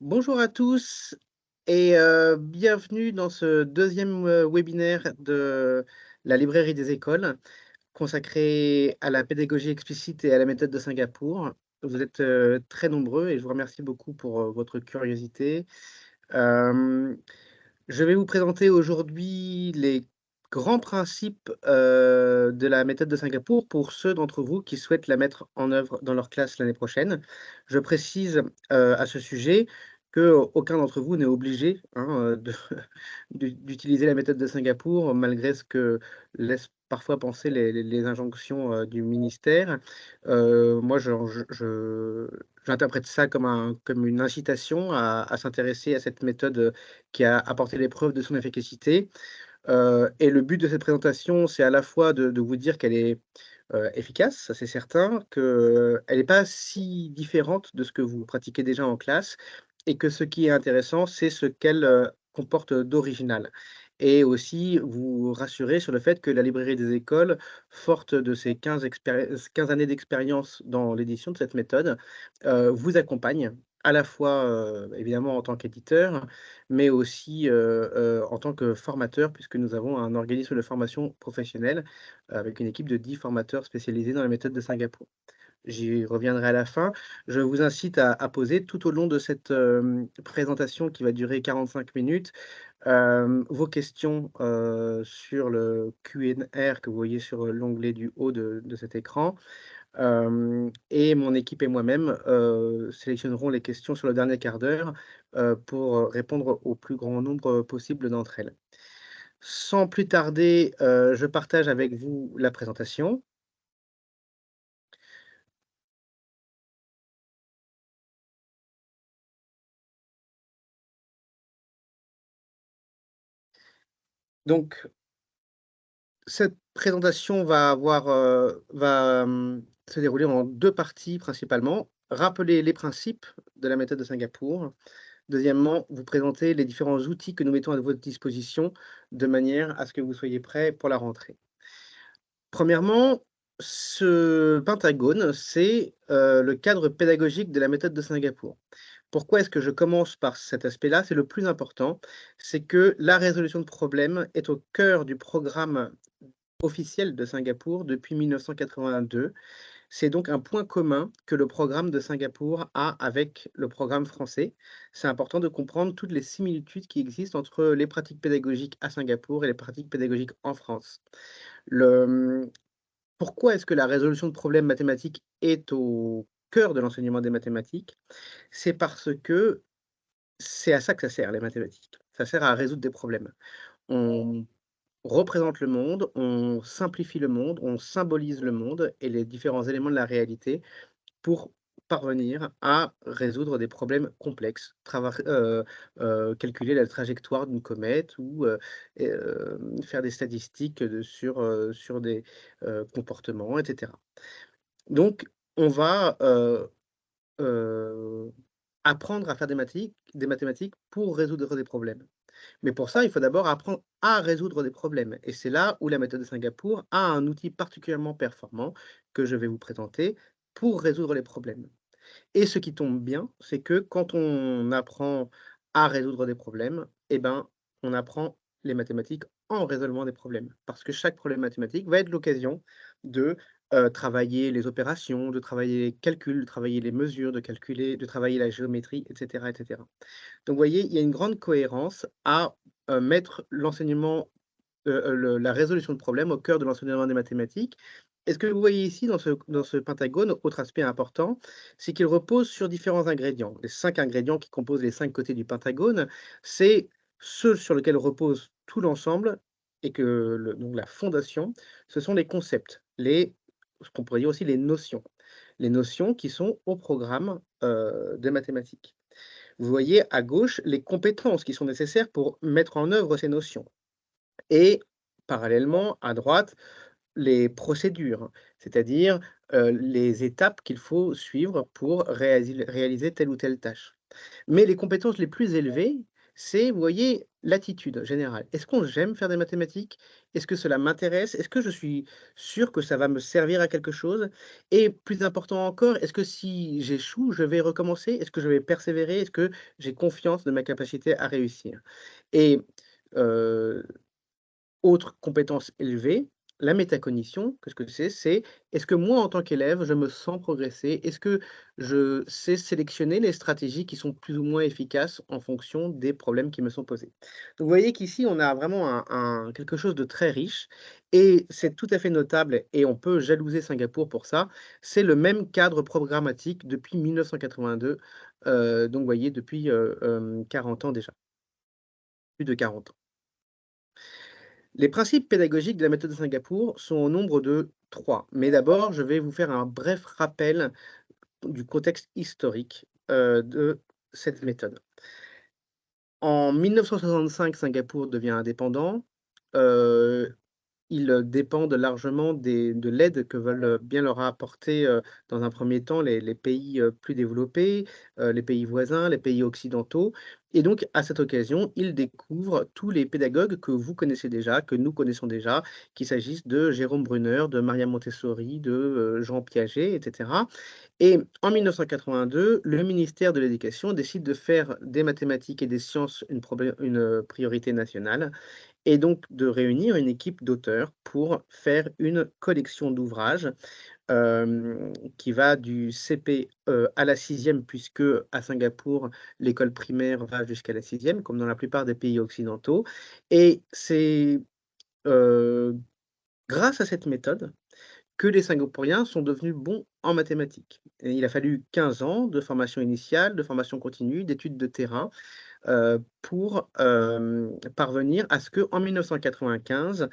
Bonjour à tous et bienvenue dans ce deuxième webinaire de la librairie des écoles, consacré à la pédagogie explicite et à la méthode de Singapour. Vous êtes, très nombreux et je vous remercie beaucoup pour, votre curiosité. Hem, je vais vous présenter aujourd'hui les grands principes, de la méthode de Singapour pour ceux d'entre vous qui souhaitent la mettre en œuvre dans leur classe l'année prochaine. Je précise, à ce sujet qu'aucun d'entre vous n'est obligé, hein, de d'utiliser la méthode de Singapour malgré ce que laissent parfois penser les injonctions, du ministère. Moi, j'interprète ça comme une incitation à s'intéresser à cette méthode, qui a apporté les preuves de son efficacité. Et le but de cette présentation, c'est à la fois de vous dire qu'elle est, efficace, ça c'est certain, qu'elle n'est pas si différente de ce que vous pratiquez déjà en classe et que ce qui est intéressant, c'est ce qu'elle, comporte d'original. Et aussi vous rassurer sur le fait que la librairie des écoles, forte de ses 15 années d'expérience dans l'édition de cette méthode, vous accompagne à la fois, évidemment en tant qu'éditeur, mais aussi, en tant que formateur puisque nous avons un organisme de formation professionnelle, avec une équipe de 10 formateurs spécialisés dans les méthodes de Singapour. J'y reviendrai à la fin. Je vous incite à poser tout au long de cette, présentation qui va durer 45 minutes, vos questions, sur le Q&R que vous voyez sur, l'onglet du haut de cet écran. Et mon équipe et moi-même, sélectionnerons les questions sur le dernier quart d'heure, pour, répondre au plus grand nombre possible d'entre elles. Sans plus tarder, je partage avec vous la présentation. Donc cette présentation va se dérouler en 2 parties principalement. Rappeler les principes de la méthode de Singapour. Deuxièmement, vous présenter les différents outils que nous mettons à votre disposition, de manière à ce que vous soyez prêts pour la rentrée. Premièrement, ce pentagone, c'est, le cadre pédagogique de la méthode de Singapour. Pourquoi est-ce que je commence par cet aspect-là? C'est le plus important, c'est que la résolution de problèmes est au cœur du programme officiel de Singapour depuis 1982. C'est donc un point commun que le programme de Singapour a avec le programme français. C'est important de comprendre toutes les similitudes qui existent entre les pratiques pédagogiques à Singapour et les pratiques pédagogiques en France. Le Pourquoi est-ce que la résolution de problèmes mathématiques est au cœur de l'enseignement des mathématiques? C'est parce que c'est à ça que ça sert les mathématiques. Ça sert à résoudre des problèmes. On représente le monde, on simplifie le monde, on symbolise le monde et les différents éléments de la réalité pour parvenir à résoudre des problèmes complexes, calculer la trajectoire d'une comète ou, faire des statistiques sur des, comportements et cetera. Donc on va, apprendre à faire des mathématiques pour résoudre des problèmes. Mais pour ça, il faut d'abord apprendre à résoudre des problèmes et c'est là où la méthode de Singapour a un outil particulièrement performant que je vais vous présenter pour résoudre les problèmes. Et ce qui tombe bien, c'est que quand on apprend à résoudre des problèmes, eh ben, on apprend les mathématiques en résolvant des problèmes. Parce que chaque problème mathématique va être l'occasion de, travailler les opérations, de travailler les calculs, de travailler les mesures, de travailler la géométrie et cetera et cetera. Donc vous voyez, il y a une grande cohérence à, mettre l'enseignement, la résolution de problèmes au cœur de l'enseignement des mathématiques. Et ce que vous voyez ici dans ce pentagone, autre aspect important, c'est qu'il repose sur différents ingrédients. Les 5 ingrédients qui composent les 5 côtés du pentagone, c'est ceux sur lesquels repose tout l'ensemble et que donc la fondation, ce sont les concepts, ce qu'on pourrait dire aussi les notions. Les notions qui sont au programme, des mathématiques. Vous voyez à gauche les compétences qui sont nécessaires pour mettre en œuvre ces notions et parallèlement, à droite, les procédures, c'est-à-dire, les étapes qu'il faut suivre pour réaliser telle ou telle tâche. Mais les compétences les plus élevées, c'est, vous voyez, l'attitude générale. Est-ce qu'on j'aime faire des mathématiques? Est-ce que cela m'intéresse? Est-ce que je suis sûr que ça va me servir à quelque chose? Et plus important encore, est-ce que si j'échoue, je vais recommencer? Est-ce que je vais persévérer? Est-ce que j'ai confiance de ma capacité à réussir? Et heu autre compétence élevée, la métacognition, qu'est-ce que c'est? C'est est-ce que moi, en tant qu'élève, je me sens progresser? Est-ce que je sais sélectionner les stratégies qui sont plus ou moins efficaces en fonction des problèmes qui me sont posés? Donc vous voyez qu'ici, on a vraiment quelque chose de très riche et c'est tout à fait notable et on peut jalouser Singapour pour ça. C'est le même cadre programmatique depuis 1982, donc vous voyez depuis, 40 ans déjà, plus de 40 ans. Les principes pédagogiques de la méthode de Singapour sont au nombre de 3. Mais d'abord, je vais vous faire un bref rappel du contexte historique, de cette méthode. En 1965, Singapour devient indépendant. Heu, Ils, dépendent largement de l'aide que veulent bien leur apporter, dans un premier temps les pays, plus développés, les pays voisins, les pays occidentaux et donc à cette occasion, ils découvrent tous les pédagogues que vous connaissez déjà, que nous connaissons déjà, qu'il s'agisse de Jérôme Brunner, de Maria Montessori, de, Jean Piaget et cetera et en 1982, le ministère de l'Éducation décide de faire des mathématiques et des sciences une priorité nationale et donc de réunir une équipe d'auteurs pour faire une collection d'ouvrages, qui va du CP, à la sixième puisque à Singapour, l'école primaire va jusqu'à la sixième, comme dans la plupart des pays occidentaux et c'est, heu, grâce à cette méthode que les Singapouriens sont devenus bons en mathématiques et il a fallu 15 ans de formation initiale, de formation continue, d'études de terrain pour, parvenir à ce qu'en 1995,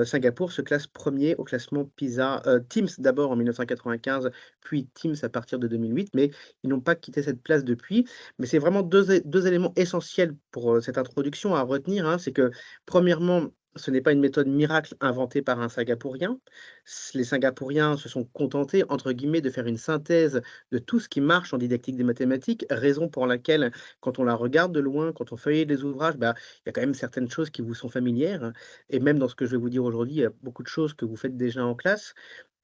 Singapour se classe premier au classement PISA, TIMSS d'abord en 1995, puis TIMSS à partir de 2008, mais ils n'ont pas quitté cette place depuis. Mais c'est vraiment 2 éléments essentiels pour, cette introduction à retenir, hein. C'est que, premièrement, ce n'est pas une méthode miracle inventée par un Singapourien. Les Singapouriens se sont «contentés» entre guillemets de faire une synthèse de tout ce qui marche en didactique des mathématiques, raison pour laquelle quand on la regarde de loin, quand on feuillette les ouvrages, bah, il y a quand même certaines choses qui vous sont familières et même dans ce que je vais vous dire aujourd'hui, il y a beaucoup de choses que vous faites déjà en classe.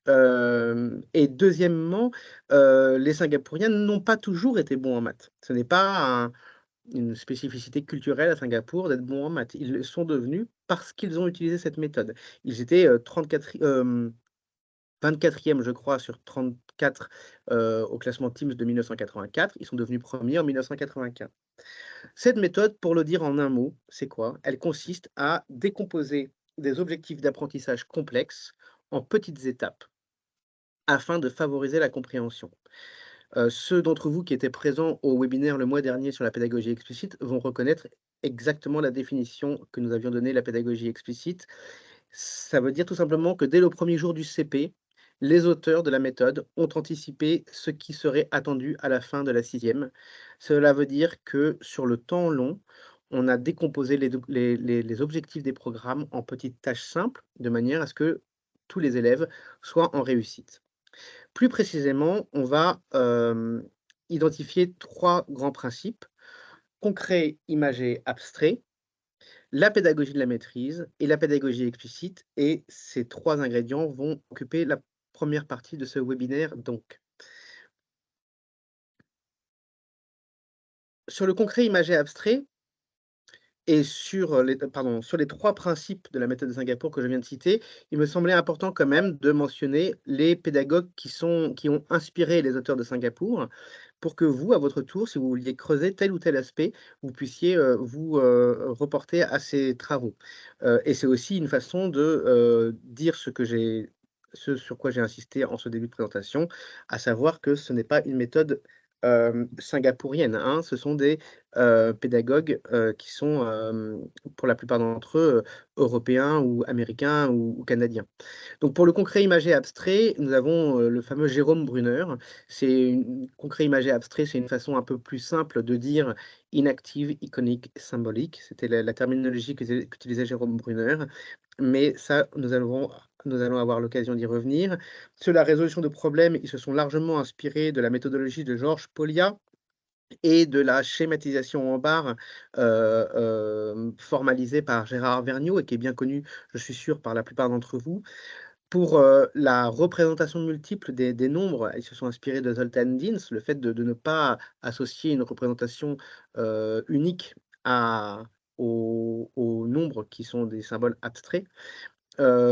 Hem Et deuxièmement, les Singapouriens n'ont pas toujours été bons en maths. Ce n'est pas une spécificité culturelle à Singapour d'être bons en maths. Ils le sont devenus parce qu'ils ont utilisé cette méthode. Ils étaient, 24e je crois sur 34, au classement TIMSS de 1984. Ils sont devenus premiers en 1995. Cette méthode, pour le dire en un mot, c'est quoi? Elle consiste à décomposer des objectifs d'apprentissage complexes en petites étapes afin de favoriser la compréhension. Ceux d'entre vous qui étaient présents au webinaire le mois dernier sur la pédagogie explicite vont reconnaître exactement la définition que nous avions donnée, la pédagogie explicite. Ça veut dire tout simplement que dès le premier jour du CP, les auteurs de la méthode ont anticipé ce qui serait attendu à la fin de la sixième. Cela veut dire que sur le temps long, on a décomposé les objectifs des programmes en petites tâches simples, de manière à ce que tous les élèves soient en réussite. Plus précisément, on va identifier trois grands principes: concret, imagé, abstrait, la pédagogie de la maîtrise et la pédagogie explicite et ces 3 ingrédients vont occuper la première partie de ce webinaire donc. Sur le concret, imagé, abstrait et sur les 3 principes de la méthode de Singapour que je viens de citer, il me semblait important quand même de mentionner les pédagogues qui ont inspiré les auteurs de Singapour, pour que vous, à votre tour, si vous vouliez creuser tel ou tel aspect, vous puissiez, vous, reporter à ces travaux. Et c'est aussi une façon de, dire ce sur quoi j'ai insisté en ce début de présentation, à savoir que ce n'est pas une méthode, singapourienne, hein. Ce sont des, pédagogues, qui sont, pour la plupart d'entre eux, européens ou américains ou canadiens. Donc pour le concret imagé abstrait, nous avons, le fameux Jérôme Brunner. Concret imagé abstrait, c'est une façon un peu plus simple de dire inactive, iconique, symbolique. C'était la terminologie qu'utilisait Jérôme Brunner, mais ça, nous allons avoir l'occasion d'y revenir. Sur la résolution de problèmes, ils se sont largement inspirés de la méthodologie de Georges Polya et de la schématisation en barre, formalisée par Gérard Vergniaud et qui est bien connue, je suis sûr, par la plupart d'entre vous. Pour, la représentation multiple des nombres, ils se sont inspirés de Zoltan Dienz, le fait de ne pas associer une représentation, unique à aux nombres qui sont des symboles abstraits.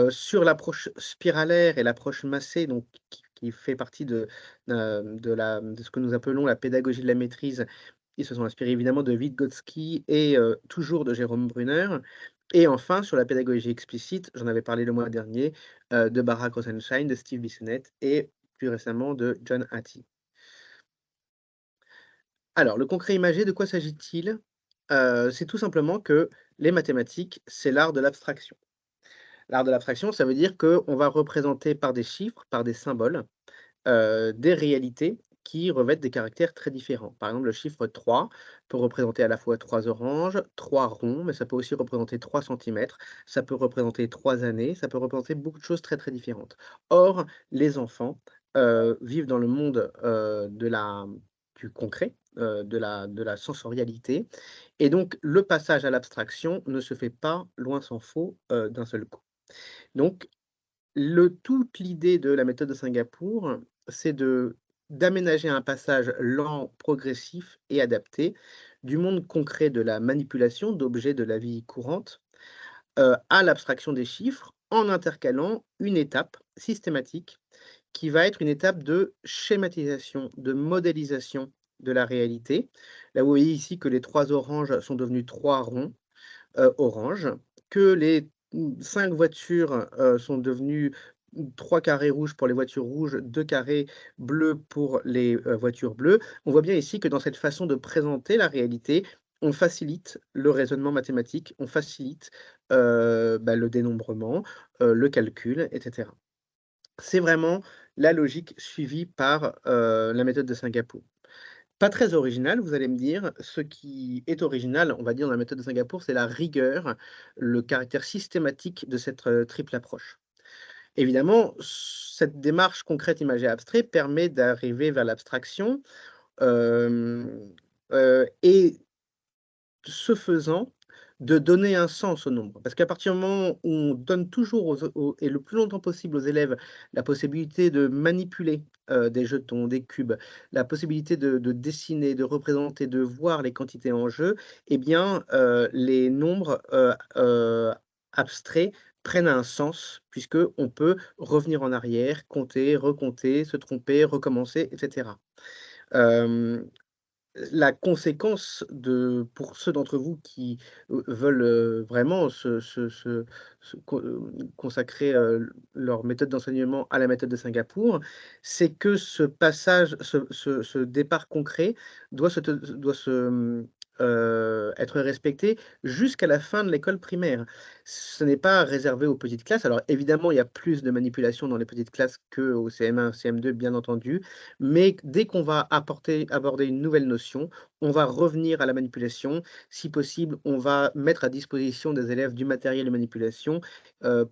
Sur l'approche spiralaire et l'approche massée, donc qui fait partie de ce que nous appelons la pédagogie de la maîtrise, ils se sont inspirés évidemment de Vygotsky et toujours de Jérôme Brunner. Et enfin, sur la pédagogie explicite, j'en avais parlé le mois dernier, de Barak Rosenstein, de Steve Bissonnette et plus récemment de John Hattie. Alors, le concret imagé, de quoi s'agit-il? C'est tout simplement que les mathématiques, c'est l'art de l'abstraction. L'art de l'abstraction, ça veut dire qu'on va représenter par des chiffres, par des symboles, des réalités qui revêtent des caractères très différents. Par exemple, le chiffre 3 peut représenter à la fois 3 oranges, 3 ronds, mais ça peut aussi représenter 3 centimètres, ça peut représenter 3 années, ça peut représenter beaucoup de choses très, très différentes. Or, les enfants, vivent dans le monde, du concret, de la sensorialité et donc le passage à l'abstraction ne se fait pas, loin s'en faut, d'un seul coup. Donc toute l'idée de la méthode de Singapour, c'est d'aménager un passage lent, progressif et adapté du monde concret de la manipulation d'objets de la vie courante, à l'abstraction des chiffres, en intercalant une étape systématique qui va être une étape de schématisation, de modélisation de la réalité. Là, vous voyez ici que les 3 oranges sont devenus 3 ronds, orange, que les 5 voitures, sont devenues 3 carrés rouges pour les voitures rouges, 2 carrés bleus pour les, voitures bleues. On voit bien ici que dans cette façon de présenter la réalité, on facilite le raisonnement mathématique, on facilite, le dénombrement, le calcul et cetera. C'est vraiment la logique suivie par, la méthode de Singapour. Pas très original, vous allez me dire. Ce qui est original, on va dire, dans la méthode de Singapour, c'est la rigueur, le caractère systématique de cette, triple approche. Évidemment, cette démarche concrète, imagée, abstraite permet d'arriver vers l'abstraction, hem, et ce faisant, de donner un sens au nombre. Parce qu'à partir du moment où on donne toujours et le plus longtemps possible aux élèves la possibilité de manipuler, des jetons, des cubes, la possibilité de dessiner, de représenter, de voir les quantités en jeu, eh bien, les nombres, abstraits prennent un sens puisque on peut revenir en arrière, compter, recompter, se tromper, recommencer et cetera. Hem La conséquence pour ceux d'entre vous qui, veulent, vraiment consacrer, leur méthode d'enseignement à la méthode de Singapour, c'est que ce passage, ce départ concret doit être respecté jusqu'à la fin de l'école primaire. Ce n'est pas réservé aux petites classes. Alors évidemment, il y a plus de manipulation dans les petites classes qu'au CM1, CM2, bien entendu, mais dès qu'on va aborder une nouvelle notion, on va revenir à la manipulation. Si possible, on va mettre à disposition des élèves du matériel de manipulation,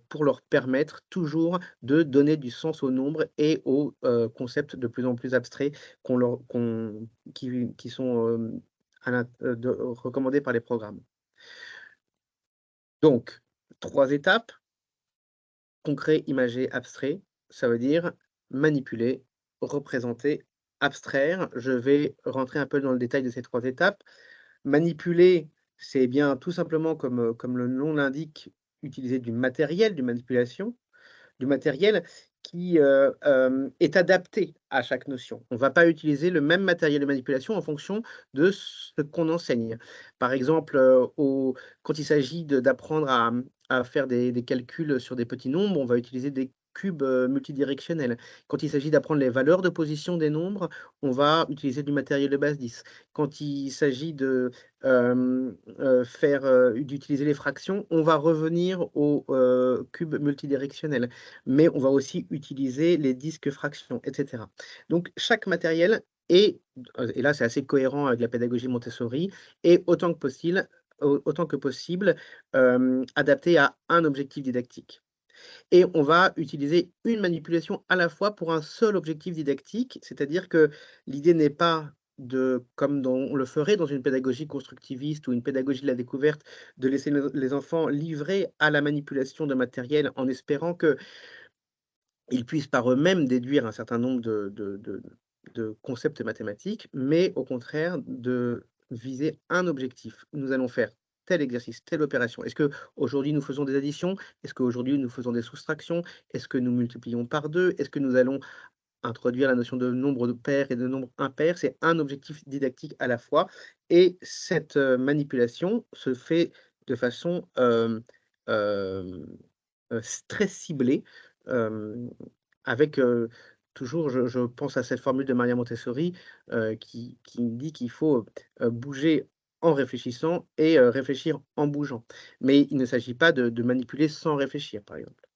pour leur permettre toujours de donner du sens aux nombres et aux, concepts de plus en plus abstraits qu'on leur qu'on qui sont, à recommandés par les programmes. Donc 3 étapes: concret, imagé, abstrait. Ça veut dire manipuler, représenter, abstraire. Je vais rentrer un peu dans le détail de ces 3 étapes. Manipuler, c'est bien tout simplement comme le nom l'indique, utiliser du matériel de manipulation, du matériel qui, est adapté à chaque notion. On ne va pas utiliser le même matériel de manipulation en fonction de ce qu'on enseigne. Par exemple, quand il s'agit d'apprendre à faire des calculs sur des petits nombres, on va utiliser des cubes, multidirectionnels. Quand il s'agit d'apprendre les valeurs de position des nombres, on va utiliser du matériel de base 10. Quand il s'agit d'utiliser les fractions, on va revenir aux, cubes multidirectionnels, mais on va aussi utiliser les disques fractions et cetera. Donc chaque matériel est, et là c'est assez cohérent avec la pédagogie Montessori, est autant que possible, adapté à un objectif didactique. Et on va utiliser une manipulation à la fois pour un seul objectif didactique, c'est-à-dire que l'idée n'est pas comme on le ferait dans une pédagogie constructiviste ou une pédagogie de la découverte, de laisser les enfants livrés à la manipulation de matériel en espérant qu'ils puissent par eux-mêmes déduire un certain nombre de concepts mathématiques, mais au contraire de viser un objectif. Nous allons faire tel exercice, telle opération. Est-ce qu'aujourd'hui nous faisons des additions? Est-ce qu'aujourd'hui nous faisons des soustractions? Est-ce que nous multiplions par 2? Est-ce que nous allons introduire la notion de nombre de pairs et de nombre impair? C'est un objectif didactique à la fois et cette, manipulation se fait de façon, hem, très ciblée, hem, avec, toujours je pense à cette formule de Maria Montessori, qui dit qu'il faut, bouger en réfléchissant et réfléchir en bougeant. Mais il ne s'agit pas de manipuler sans réfléchir, par exemple.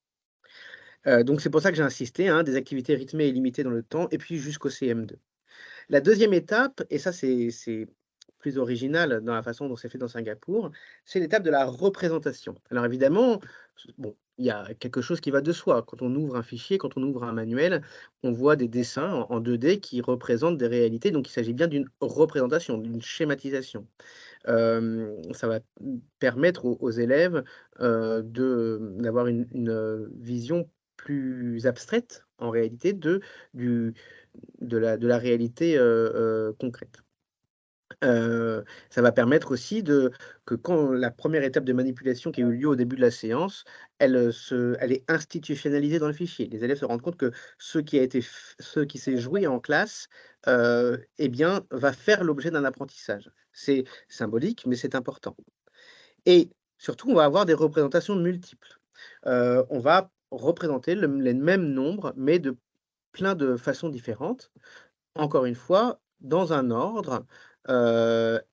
Donc c'est pour ça que j'ai insisté, hein, des activités rythmées et limitées dans le temps et puis jusqu'au CM2. La deuxième étape, et ça c'est plus original dans la façon dont c'est fait dans Singapour, c'est l'étape de la représentation. Alors évidemment, bon, il y a quelque chose qui va de soi. Quand on ouvre un fichier, quand on ouvre un manuel, on voit des dessins en 2D qui représentent des réalités, donc il s'agit bien d'une représentation, d'une schématisation. Ça va, permettre aux élèves, d'avoir vision plus abstraite, en réalité, du de la réalité, concrète. Ça va permettre aussi que quand la première étape de manipulation qui a eu lieu au début de la séance, elle est institutionnalisée dans le fichier. Les élèves se rendent compte que ce qui s'est joué en classe, eh bien, va faire l'objet d'un apprentissage. C'est symbolique, mais c'est important et surtout, on va avoir des représentations multiples. On va représenter les mêmes nombres, mais de plein de façons différentes. Encore une fois, dans un ordre,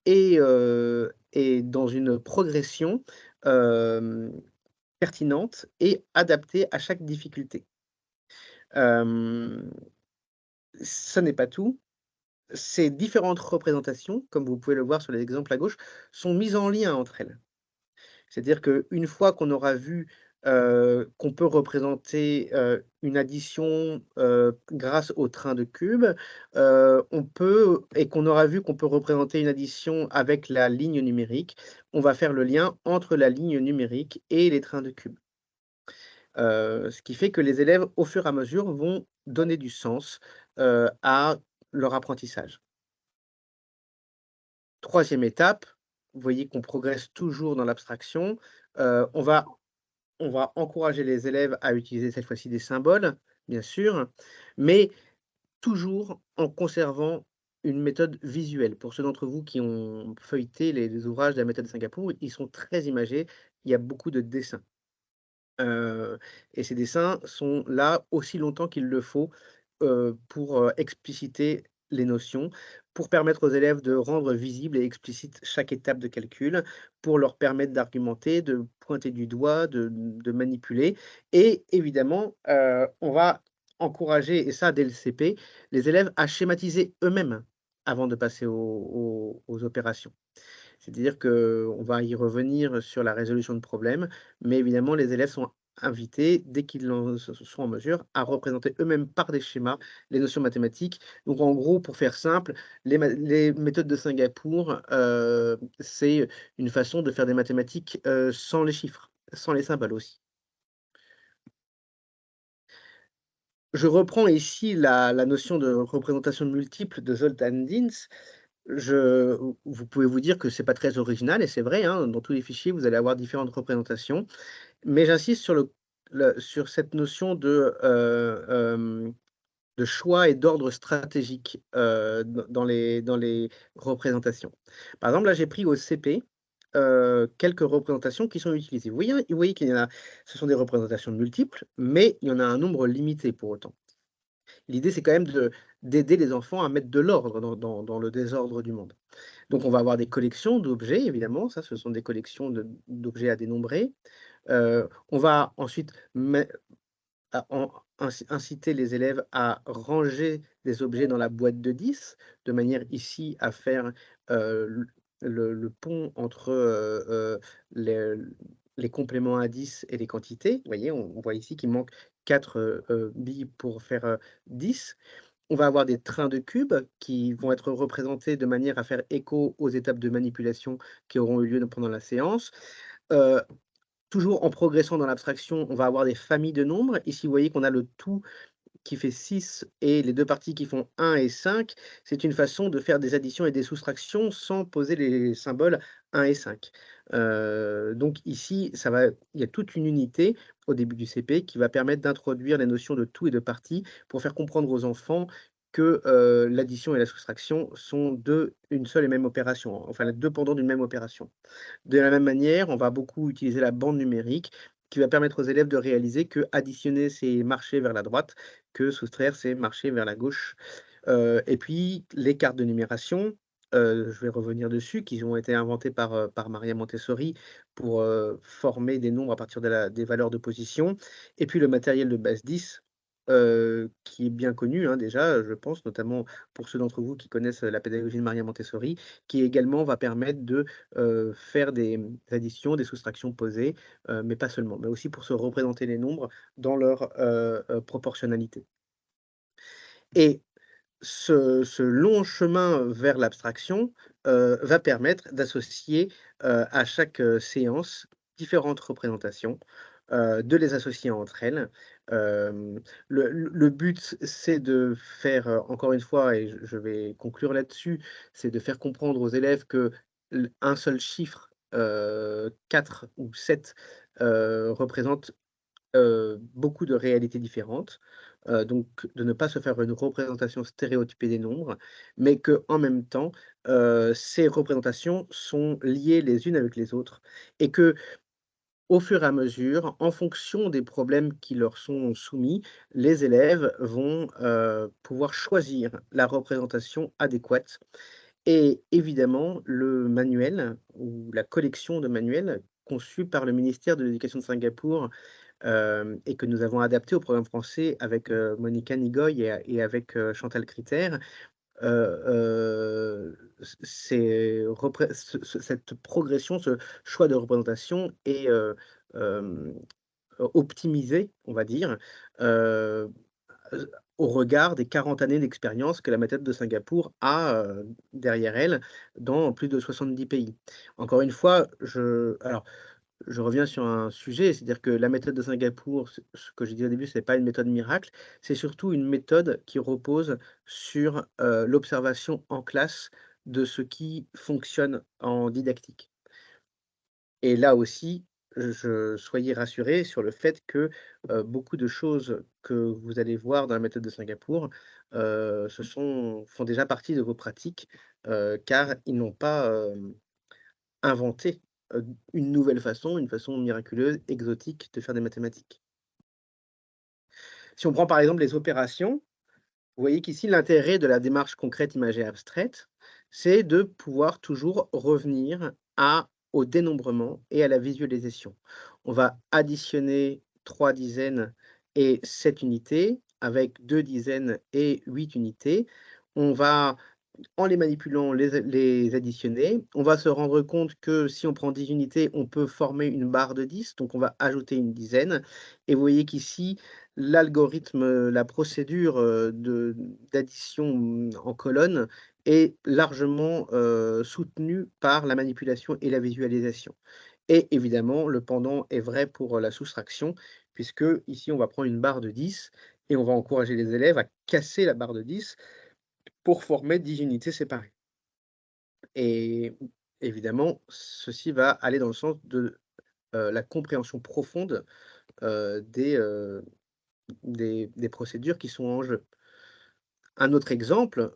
et dans une progression, hem, pertinente et adaptée à chaque difficulté. Hem, Ce n'est pas tout. Ces différentes représentations, comme vous pouvez le voir sur les exemples à gauche, sont mises en lien entre elles. C'est-à-dire qu'une fois qu'on aura vu, qu'on peut représenter, une addition, grâce au train de cubes, on peut et qu'on aura vu qu'on peut représenter une addition avec la ligne numérique, on va faire le lien entre la ligne numérique et les trains de cubes. Ce qui fait que les élèves, au fur et à mesure, vont donner du sens, à leur apprentissage. Troisième étape, vous voyez qu'on progresse toujours dans l'abstraction, on va encourager les élèves à utiliser cette fois-ci des symboles, bien sûr, mais toujours en conservant une méthode visuelle. Pour ceux d'entre vous qui ont feuilleté les ouvrages de la méthode de Singapour, ils sont très imagés, il y a beaucoup de dessins. Et ces dessins sont là aussi longtemps qu'il le faut, pour, expliciter les notions, pour permettre aux élèves de rendre visible et explicite chaque étape de calcul, pour leur permettre d'argumenter, de pointer du doigt, de manipuler et évidemment, on va encourager et ça dès le CP, les élèves à schématiser eux-mêmes avant de passer aux opérations. C'est-à-dire qu'on va y revenir sur la résolution de problèmes, mais évidemment, les élèves sont invités, dès qu'ils sont en mesure, à représenter eux-mêmes par des schémas les notions mathématiques. Donc en gros, pour faire simple, les méthodes de Singapour, c'est une façon de faire des mathématiques, sans les chiffres, sans les symboles aussi. Je reprends ici la notion de représentation multiple de Zoltan Dins. Vous pouvez vous dire que c'est pas très original et c'est vrai, hein, dans tous les fichiers, vous allez avoir différentes représentations. Mais j'insiste sur cette notion de choix et d'ordre stratégique, dans les représentations. Par exemple, là, j'ai pris au CP, quelques représentations qui sont utilisées. Vous voyez qu'il y en a ce sont des représentations multiples, mais il y en a un nombre limité pour autant. L'idée, c'est quand même d'aider les enfants à mettre de l'ordre dans le désordre du monde. Donc on va avoir des collections d'objets, évidemment, ça, ce sont des collections d'objets à dénombrer. On va ensuite inciter les élèves à ranger des objets dans la boîte de 10, de manière ici à faire, le pont entre, les les compléments à 10 et les quantités. Vous voyez, on voit ici qu'il manque 4 billes pour faire, 10. On va avoir des trains de cubes qui vont être représentés de manière à faire écho aux étapes de manipulation qui auront eu lieu pendant la séance. Heu, Toujours en progressant dans l'abstraction, on va avoir des familles de nombres. Ici, vous voyez qu'on a le tout qui fait 6 et les 2 parties qui font 1 et 5. C'est une façon de faire des additions et des soustractions sans poser les symboles 1 et 5. Donc ici, il y a toute une unité au début du CP qui va permettre d'introduire les notions de tout et de partie pour faire comprendre aux enfants que, l'addition et la soustraction sont 2 une seule et même opération, enfin les 2 pendants d'une même opération. De la même manière, on va beaucoup utiliser la bande numérique qui va permettre aux élèves de réaliser que additionner, c'est marcher vers la droite, que soustraire, c'est marcher vers la gauche. Et puis les cartes de numération, je vais revenir dessus, qui ont été inventées par Maria Montessori pour, former des nombres à partir des valeurs de position. Et puis le matériel de base 10, qui est bien connu, hein, déjà, je pense, notamment pour ceux d'entre vous qui connaissent la pédagogie de Maria Montessori, qui également va permettre de faire des additions, des soustractions posées, mais pas seulement, mais aussi pour se représenter les nombres dans leur, proportionnalité. Et ce long chemin vers l'abstraction, va permettre d'associer, à chaque, séance, différentes représentations, de les associer entre elles. Le but, c'est de faire, encore une fois et je vais conclure là-dessus, c'est de faire comprendre aux élèves que un seul chiffre, 4 ou 7, représente beaucoup de réalités différentes, donc de ne pas se faire une représentation stéréotypée des nombres, mais qu'en même temps, ces représentations sont liées les unes avec les autres et que au fur et à mesure, en fonction des problèmes qui leur sont soumis, les élèves vont, pouvoir choisir la représentation adéquate et évidemment le manuel ou la collection de manuels conçus par le ministère de l'Éducation de Singapour et que nous avons adapté au programme français avec, Monica Nigoy et avec, Chantal Critter, c'est repré ce cette progression, ce choix de représentation est, hem, optimisé, on va dire, heu, au regard des 40 années d'expérience que la méthode de Singapour a, derrière elle, dans plus de 70 pays. Encore une fois, je reviens sur un sujet, c'est-à-dire que la méthode de Singapour, ce que j'ai dit au début, c'est pas une méthode miracle, c'est surtout une méthode qui repose sur, l'observation en classe de ce qui fonctionne en didactique. Et là aussi, soyez rassurés sur le fait que, beaucoup de choses que vous allez voir dans la méthode de Singapour, font déjà partie de vos pratiques, car ils n'ont pas, inventer, une nouvelle façon, une façon miraculeuse, exotique de faire des mathématiques. Si on prend par exemple les opérations, vous voyez qu'ici l'intérêt de la démarche concrète, imagée, abstraite, c'est de pouvoir toujours revenir au dénombrement et à la visualisation. On va additionner 3 dizaines et 7 unités avec 2 dizaines et 8 unités. On va En les manipulant, les additionner. On va se rendre compte que si on prend 10 unités, on peut former une barre de 10, donc on va ajouter une dizaine et vous voyez qu'ici, l'algorithme, la procédure, de d'addition, en colonne est largement, soutenue par la manipulation et la visualisation et évidemment, le pendant est vrai pour, la soustraction puisque ici, on va prendre une barre de 10 et on va encourager les élèves à casser la barre de 10 pour former 10 unités séparées. Et évidemment, ceci va aller dans le sens de, la compréhension profonde, des, des procédures qui sont en jeu. Un autre exemple,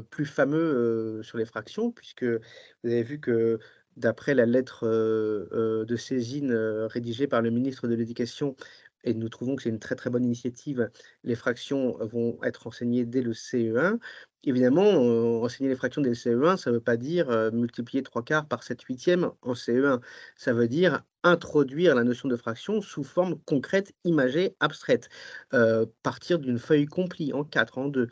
plus fameux, sur les fractions, puisque vous avez vu que d'après la lettre, de saisine, rédigée par le ministre de l'Éducation et nous trouvons que c'est une très, très bonne initiative, les fractions vont être enseignées dès le CE1. Évidemment, enseigner les fractions dès le CE1, ça ne veut pas dire, multiplier 3/4 par 7/8 en CE1. Ça veut dire introduire la notion de fraction sous forme concrète, imagée, abstraite. Partir d'une feuille complie en 4, en 2,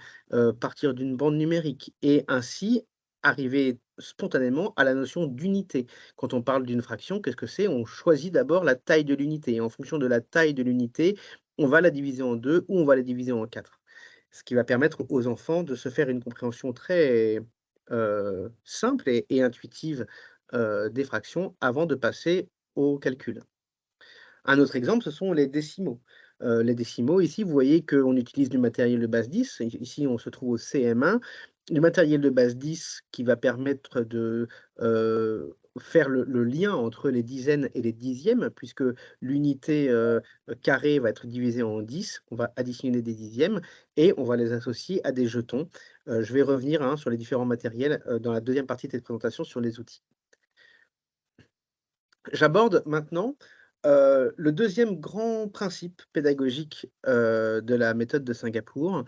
partir d'une bande numérique et ainsi arriver spontanément à la notion d'unité. Quand on parle d'une fraction, qu'est-ce que c'est? On choisit d'abord la taille de l'unité et en fonction de la taille de l'unité, on va la diviser en 2 ou on va la diviser en 4. ce qui va permettre aux enfants de se faire une compréhension très, simple et intuitive, des fractions avant de passer au calcul. Un autre exemple, ce sont les décimaux. Les décimaux, ici, vous voyez qu'on utilise du matériel de base 10. Ici, on se trouve au CM1. Du matériel de base 10 qui va permettre de faire le lien entre les dizaines et les dixièmes, puisque l'unité carrée va être divisée en 10. On va additionner des dixièmes et on va les associer à des jetons. Je vais revenir sur les différents matériels dans la deuxième partie de cette présentation sur les outils. J'aborde maintenant, le deuxième grand principe pédagogique, de la méthode de Singapour,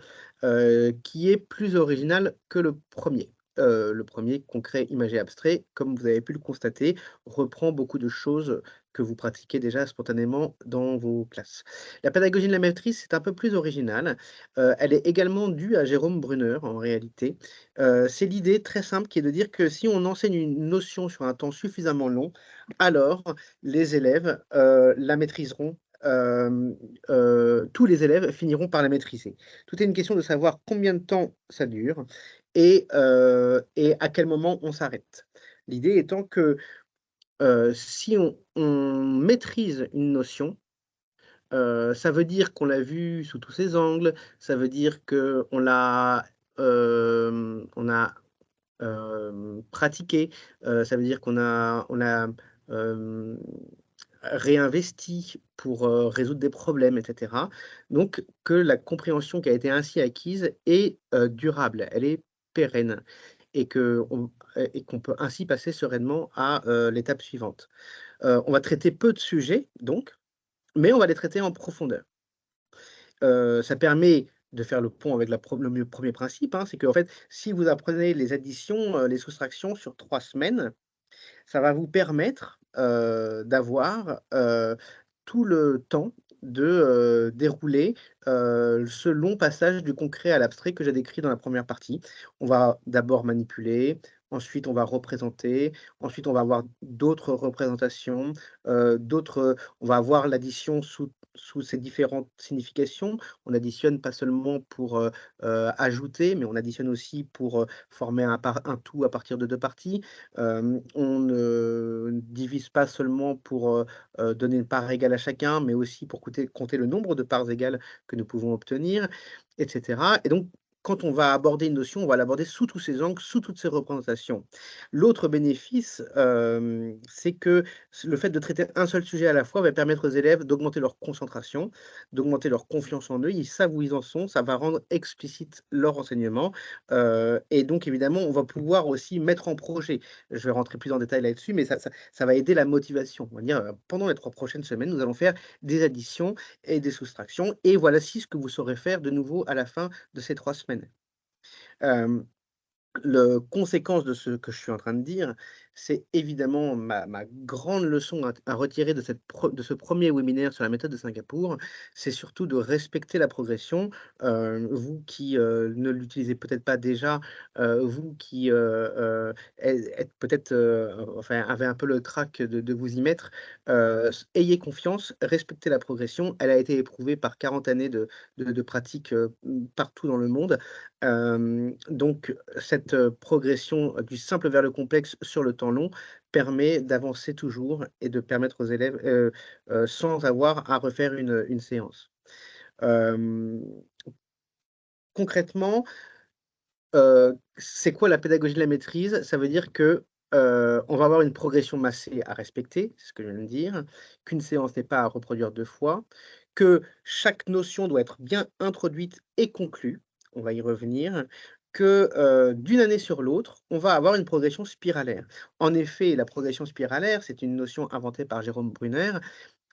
qui est plus original que le premier. Le premier concret, imagé, abstrait, comme vous avez pu le constater, reprend beaucoup de choses que vous pratiquez déjà spontanément dans vos classes. La pédagogie de la maîtrise, c'est un peu plus original, elle est également due à Jérôme Brunner en réalité. C'est l'idée très simple qui est de dire que si on enseigne une notion sur un temps suffisamment long, alors les élèves, la maîtriseront, tous les élèves finiront par la maîtriser. Tout est une question de savoir combien de temps ça dure et à quel moment on s'arrête. L'idée étant que, si on maîtrise une notion, ça veut dire qu'on l'a vue sous tous ses angles, ça veut dire qu'on l'a, on a pratiqué, ça veut dire qu'on a, hem, réinvesti pour, résoudre des problèmes et cetera. Donc que la compréhension qui a été ainsi acquise est, durable, elle est pérenne et qu'on peut ainsi passer sereinement à, l'étape suivante. On va traiter peu de sujets donc, mais on va les traiter en profondeur. Ça permet de faire le pont avec le premier principe, c'est qu'en fait, si vous apprenez les additions, les soustractions sur 3 semaines, ça va vous permettre, d'avoir, tout le temps de, dérouler, ce long passage du concret à l'abstrait que j'ai décrit dans la première partie. On va d'abord manipuler, ensuite on va représenter, ensuite on va avoir d'autres représentations, on va avoir l'addition sous ses différentes significations. On additionne pas seulement pour, ajouter, mais on additionne aussi pour, former un tout à partir de 2 parties. On ne divise pas seulement pour, donner une part égale à chacun, mais aussi pour compter le nombre de parts égales que nous pouvons obtenir, et cetera et donc quand on va aborder une notion, on va l'aborder sous tous ses angles, sous toutes ses représentations. L'autre bénéfice, c'est que le fait de traiter un seul sujet à la fois va permettre aux élèves d'augmenter leur concentration, d'augmenter leur confiance en eux. Ils savent où ils en sont, ça va rendre explicite leur enseignement, et donc évidemment, on va pouvoir aussi mettre en projet. Je vais rentrer plus en détail là-dessus, mais ça va aider la motivation. On va dire, pendant les 3 prochaines semaines, nous allons faire des additions et des soustractions et voici ce que vous saurez faire de nouveau à la fin de ces 3 semaines. Hem Le conséquence de ce que je suis en train de dire, c'est évidemment ma grande leçon à retirer de ce premier webinaire sur la méthode de Singapour, c'est surtout de respecter la progression. Vous qui, ne l'utilisez peut-être pas déjà, vous qui, êtes peut-être, enfin, avez un peu le trac de vous y mettre, ayez confiance, respectez la progression. Elle a été éprouvée par 40 années de pratique, partout dans le monde. Donc cette, progression du simple vers le complexe sur le temps long permet d'avancer toujours et de permettre aux élèves, sans avoir à refaire une séance. Hem, Concrètement, c'est quoi la pédagogie de la maîtrise? Ça veut dire que, on va avoir une progression massée à respecter, c'est ce que je viens de dire, qu'une séance n'est pas à reproduire 2 fois, que chaque notion doit être bien introduite et conclue, on va y revenir, que, d'une année sur l'autre, on va avoir une progression spiralaire. En effet, la progression spiralaire, c'est une notion inventée par Jérôme Brunner,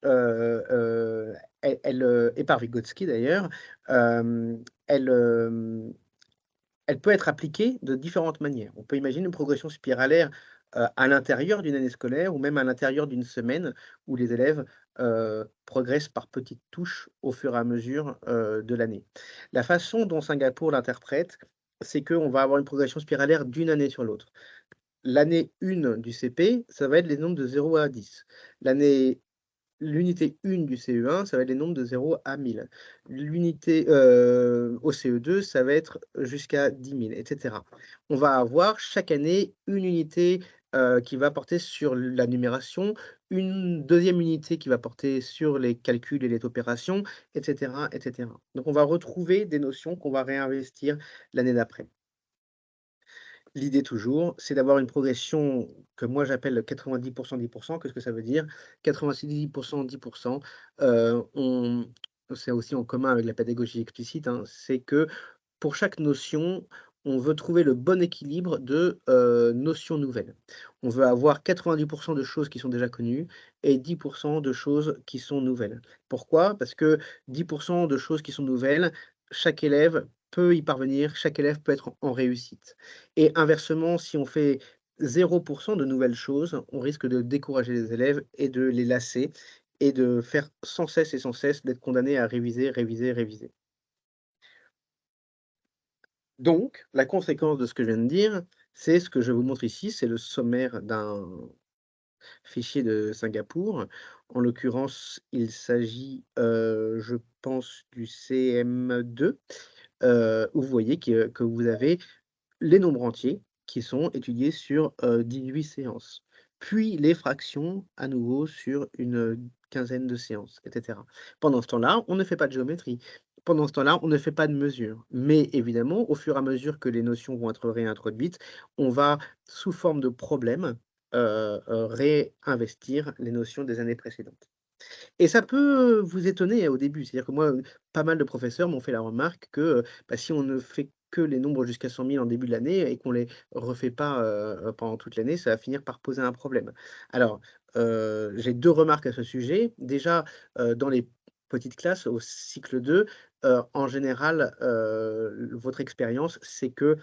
heu heu, et par Vygotsky d'ailleurs, hem, elle, hem elle peut être appliquée de différentes manières. On peut imaginer une progression spiralaire, à l'intérieur d'une année scolaire ou même à l'intérieur d'une semaine où les élèves, progressent par petites touches au fur et à mesure, de l'année. La façon dont Singapour l'interprète, c'est qu'on va avoir une progression spiralaire d'une année sur l'autre. L'année 1 du CP, ça va être les nombres de 0 à 10. L'année l'unité 1 du CE1, ça va être les nombres de 0 à 1000. L'unité, au CE2, ça va être jusqu'à 10 000 et cetera. On va avoir chaque année une unité, qui va porter sur la numération, une deuxième unité qui va porter sur les calculs et les opérations, et cetera, et cetera. Donc on va retrouver des notions qu'on va réinvestir l'année d'après. L'idée toujours, c'est d'avoir une progression que moi j'appelle 90 10. Qu'est-ce que ça veut dire? 90 10 on c'est aussi en commun avec la pédagogie explicite, hein, c'est que pour chaque notion, on veut trouver le bon équilibre de, notions nouvelles. On veut avoir 90 de choses qui sont déjà connues et 10 de choses qui sont nouvelles. Pourquoi? Parce que 10 de choses qui sont nouvelles, chaque élève peut y parvenir, chaque élève peut être en réussite. Et inversement, si on fait 0 de nouvelles choses, on risque de décourager les élèves et de les lasser et de faire sans cesse et sans cesse d'être condamnés à réviser, réviser, réviser. Donc, la conséquence de ce que je viens de dire, c'est ce que je vous montre ici, c'est le sommaire d'un fichier de Singapour. En l'occurrence, il s'agit, je pense du CM2, où vous voyez que vous avez les nombres entiers qui sont étudiés sur, 18 séances. Puis les fractions à nouveau sur une, quinzaine de séances et cetera. Pendant ce temps-là, on ne fait pas de géométrie. Pendant ce temps-là, on ne fait pas de mesures. Mais évidemment, au fur et à mesure que les notions vont être réintroduites, on va, sous forme de problèmes, réinvestir les notions des années précédentes. Et ça peut vous étonner au début. C'est-à-dire que moi, pas mal de professeurs m'ont fait la remarque que, bah, si on ne fait que les nombres jusqu'à 100 000 en début de l'année et qu'on les refait pas, pendant toute l'année, ça va finir par poser un problème. Alors, j'ai 2 remarques à ce sujet. Déjà, dans les petites classes, au cycle 2, en général, votre expérience, c'est que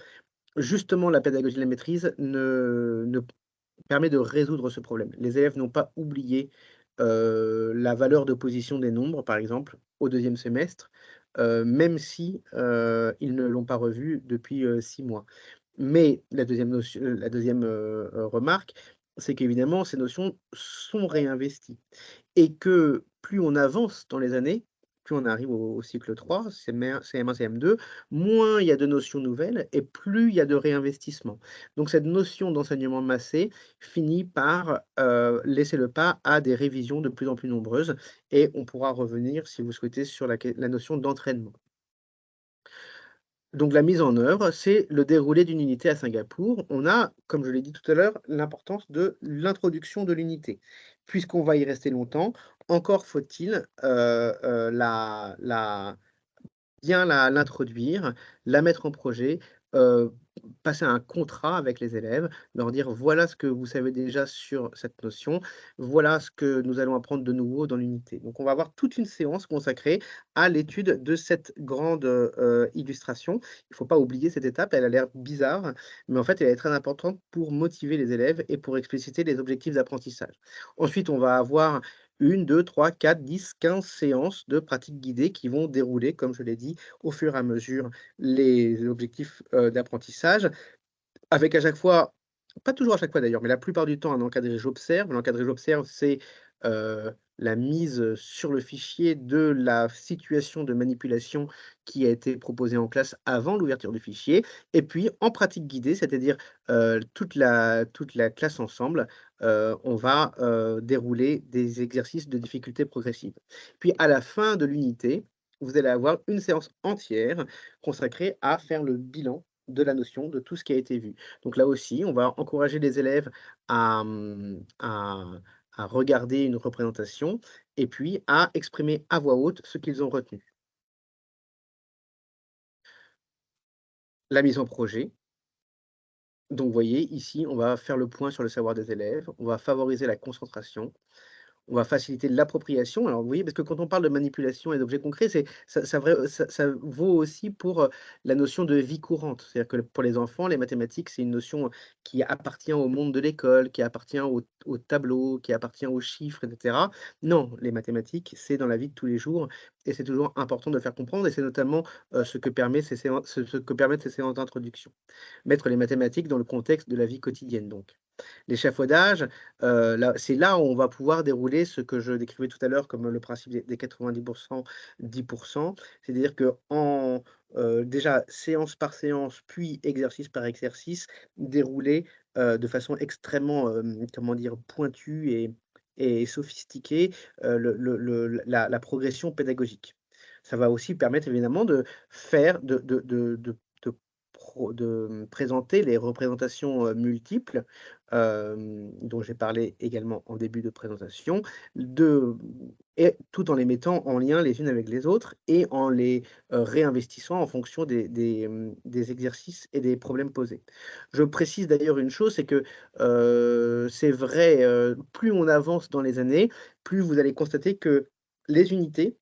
justement la pédagogie de la maîtrise ne permet de résoudre ce problème. Les élèves n'ont pas oublié, la valeur d'opposition des nombres, par exemple, au deuxième semestre, même si, ils ne l'ont pas revu depuis, 6 mois. Mais la deuxième remarque, c'est qu'évidemment ces notions sont réinvesties et que plus on avance dans les années, plus on arrive au cycle 3, CM1, CM2, moins il y a de notions nouvelles et plus il y a de réinvestissement. Donc cette notion d'enseignement massé finit par, laisser le pas à des révisions de plus en plus nombreuses et on pourra revenir, si vous souhaitez, sur la notion d'entraînement. Donc la mise en œuvre, c'est le déroulé d'une unité à Singapour. On a, comme je l'ai dit tout à l'heure, l'importance de l'introduction de l'unité. Puisqu'on va y rester longtemps, encore faut-il, bien l'introduire, la mettre en projet, heu, passer un contrat avec les élèves, leur dire: «Voilà ce que vous savez déjà sur cette notion, voilà ce que nous allons apprendre de nouveau dans l'unité». Donc on va avoir toute une séance consacrée à l'étude de cette grande, illustration. Il ne faut pas oublier cette étape, elle a l'air bizarre, mais en fait elle est très importante pour motiver les élèves et pour expliciter les objectifs d'apprentissage. Ensuite, on va avoir 1, 2, 3, 4, 10, 15 séances de pratique guidée qui vont dérouler, comme je l'ai dit, au fur et à mesure les objectifs, d'apprentissage avec à chaque fois pas toujours à chaque fois d'ailleurs, mais la plupart du temps un encadré j'observe. L'encadré j'observe, c'est, heu, la mise sur le fichier de la situation de manipulation qui a été proposée en classe avant l'ouverture du fichier et puis en pratique guidée, c'est-à-dire, toute la classe ensemble, on va, dérouler des exercices de difficulté progressive. Puis à la fin de l'unité, vous allez avoir une séance entière consacrée à faire le bilan de la notion, de tout ce qui a été vu. Donc là aussi, on va encourager les élèves à regarder une représentation et puis à exprimer à voix haute ce qu'ils ont retenu. La mise en projet, donc vous voyez ici, on va faire le point sur le savoir des élèves, on va favoriser la concentration. On va faciliter l'appropriation. Alors, vous voyez, parce que quand on parle de manipulation et d'objets concrets, ça vaut aussi pour, la notion de vie courante. C'est-à-dire que pour les enfants, les mathématiques, c'est une notion qui appartient au monde de l'école, qui appartient au tableau, qui appartient aux chiffres et cetera. Non, les mathématiques, c'est dans la vie de tous les jours et c'est toujours important de faire comprendre et c'est notamment, ce que permettent ces séances d'introduction. Mettre les mathématiques dans le contexte de la vie quotidienne donc. L'échafaudage, c'est là où on va pouvoir dérouler ce que je décrivais tout à l'heure comme le principe des 90%, 10%. C'est-à-dire qu'en déjà séance par séance, puis exercice par exercice, dérouler, de façon extrêmement, comment dire? Pointue et sophistiquée, la progression pédagogique. Ça va aussi permettre évidemment de faire de présenter les représentations, multiples, dont j'ai parlé également en début de présentation, de et tout en les mettant en lien les unes avec les autres et en les, réinvestissant en fonction des exercices et des problèmes posés. Je précise d'ailleurs une chose, c'est que, c'est vrai, plus on avance dans les années, plus vous allez constater que les unités,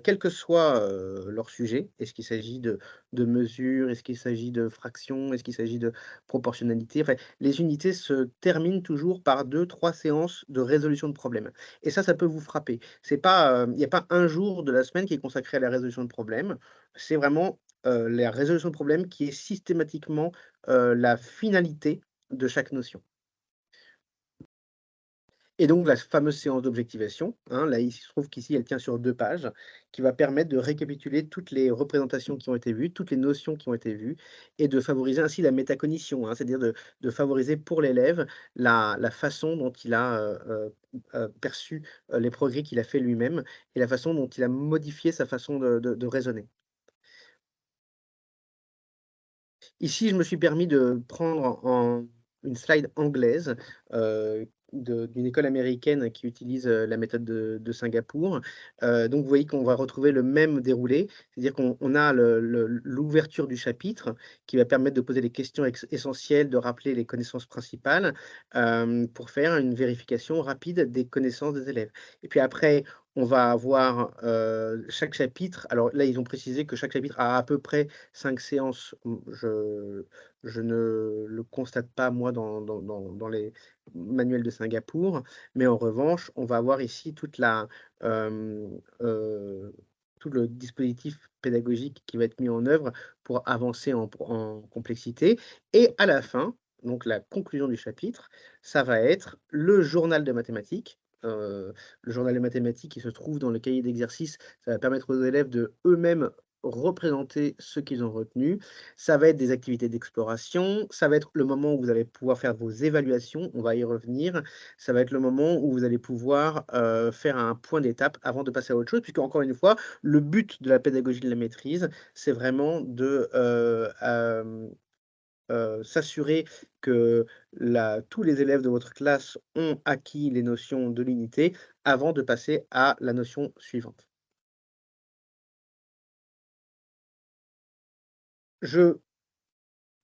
quel que soit, leur sujet, est-ce qu'il s'agit de mesures, est-ce qu'il s'agit de fractions, est-ce qu'il s'agit de proportionnalité, enfin, les unités se terminent toujours par 2, 3 séances de résolution de problèmes et ça peut vous frapper. C'est pas, il n'y a pas un jour de la semaine qui est consacré à la résolution de problèmes. C'est vraiment, la résolution de problèmes qui est systématiquement, la finalité de chaque notion. Et donc la fameuse séance d'objectivation, hein, là, il se trouve qu'ici, elle tient sur 2 pages, qui va permettre de récapituler toutes les représentations qui ont été vues, toutes les notions qui ont été vues et de favoriser ainsi la métacognition, hein, c'est-à-dire de favoriser pour l'élève la façon dont il a, perçu, les progrès qu'il a fait lui-même et la façon dont il a modifié sa façon de raisonner. Ici, je me suis permis de prendre en une slide anglaise, d'une école américaine qui utilise, la méthode de Singapour. Donc vous voyez qu'on va retrouver le même déroulé, c'est-à-dire qu'on a l'ouverture du chapitre qui va permettre de poser les questions essentielles, de rappeler les connaissances principales, pour faire une vérification rapide des connaissances des élèves. Et puis après, on va avoir, chaque chapitre, alors là, ils ont précisé que chaque chapitre a à peu près 5 séances. Je ne le constate pas moi dans les manuels de Singapour, mais en revanche, on va avoir ici hem, heu, tout le dispositif pédagogique qui va être mis en œuvre pour avancer en complexité et à la fin, donc la conclusion du chapitre, ça va être le journal de mathématiques. Le journal de mathématiques qui se trouve dans le cahier d'exercice, ça va permettre aux élèves de eux-mêmes représenter ce qu'ils ont retenu. Ça va être des activités d'exploration, ça va être le moment où vous allez pouvoir faire vos évaluations, on va y revenir. Ça va être le moment où vous allez pouvoir, faire un point d'étape avant de passer à autre chose, puisque encore une fois, le but de la pédagogie de la maîtrise, c'est vraiment de, s'assurer que tous les élèves de votre classe ont acquis les notions de l'unité avant de passer à la notion suivante. Je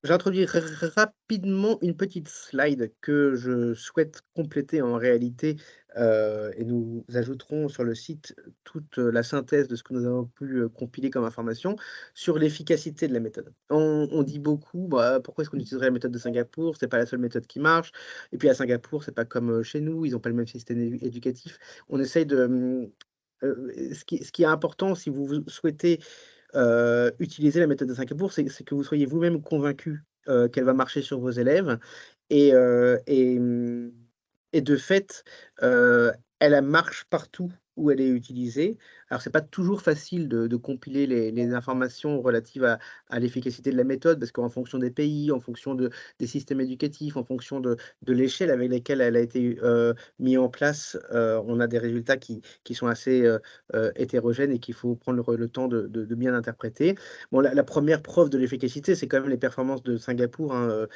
J'introduis rapidement une petite slide que je souhaite compléter en réalité, et nous ajouterons sur le site toute la synthèse de ce que nous avons pu, compiler comme information sur l'efficacité de la méthode. On dit beaucoup: «Bah, pourquoi est-ce qu'on utiliserait la méthode de Singapour? C'est pas la seule méthode qui marche et puis à Singapour, c'est pas comme, chez nous, ils ont pas le même système éducatif». On essaye de, ce qui est important si vous souhaitez utiliser la méthode de Singapour, c'est que vous soyez vous-même convaincu, qu'elle va marcher sur vos élèves et heu et mmh et de fait, elle marche partout où elle est utilisée. Alors c'est pas toujours facile de compiler les informations relatives à l'efficacité de la méthode parce qu'en fonction des pays, en fonction des systèmes éducatifs, en fonction de l'échelle avec laquelle elle a été, mis en place, on a des résultats qui sont assez, hétérogènes et qu'il faut prendre le temps de bien interpréter. Bon, la 1re preuve de l'efficacité, c'est quand même les performances de Singapour, hein,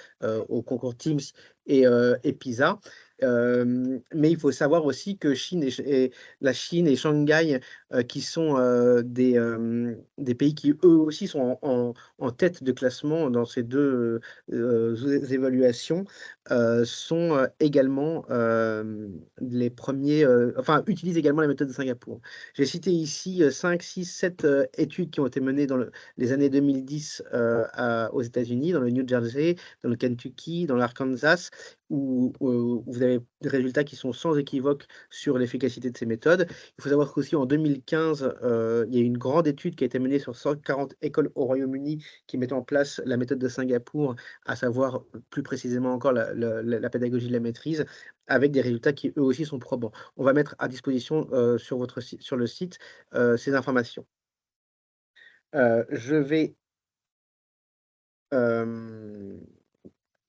au concours Teams et PISA. Mais il faut savoir aussi que la Chine et Shanghai, qui sont, des pays qui eux aussi sont en tête de classement dans ces 2 évaluations, sont, également, les premiers, enfin utilisent également la méthode de Singapour. J'ai cité ici, 5, 6, 7 études qui ont été menées dans les années 2010, aux États-Unis, dans le New Jersey, dans le Kentucky, dans l'Arkansas, où vous avez des résultats qui sont sans équivoque sur l'efficacité de ces méthodes. Il faut savoir qu'aussi en 2015, il y a eu une grande étude qui a été menée sur 140 écoles au Royaume-Uni qui mettent en place la méthode de Singapour, à savoir plus précisément encore la pédagogie de la maîtrise, avec des résultats qui eux aussi sont probants. On va mettre à disposition sur le site ces informations. Je vais euh,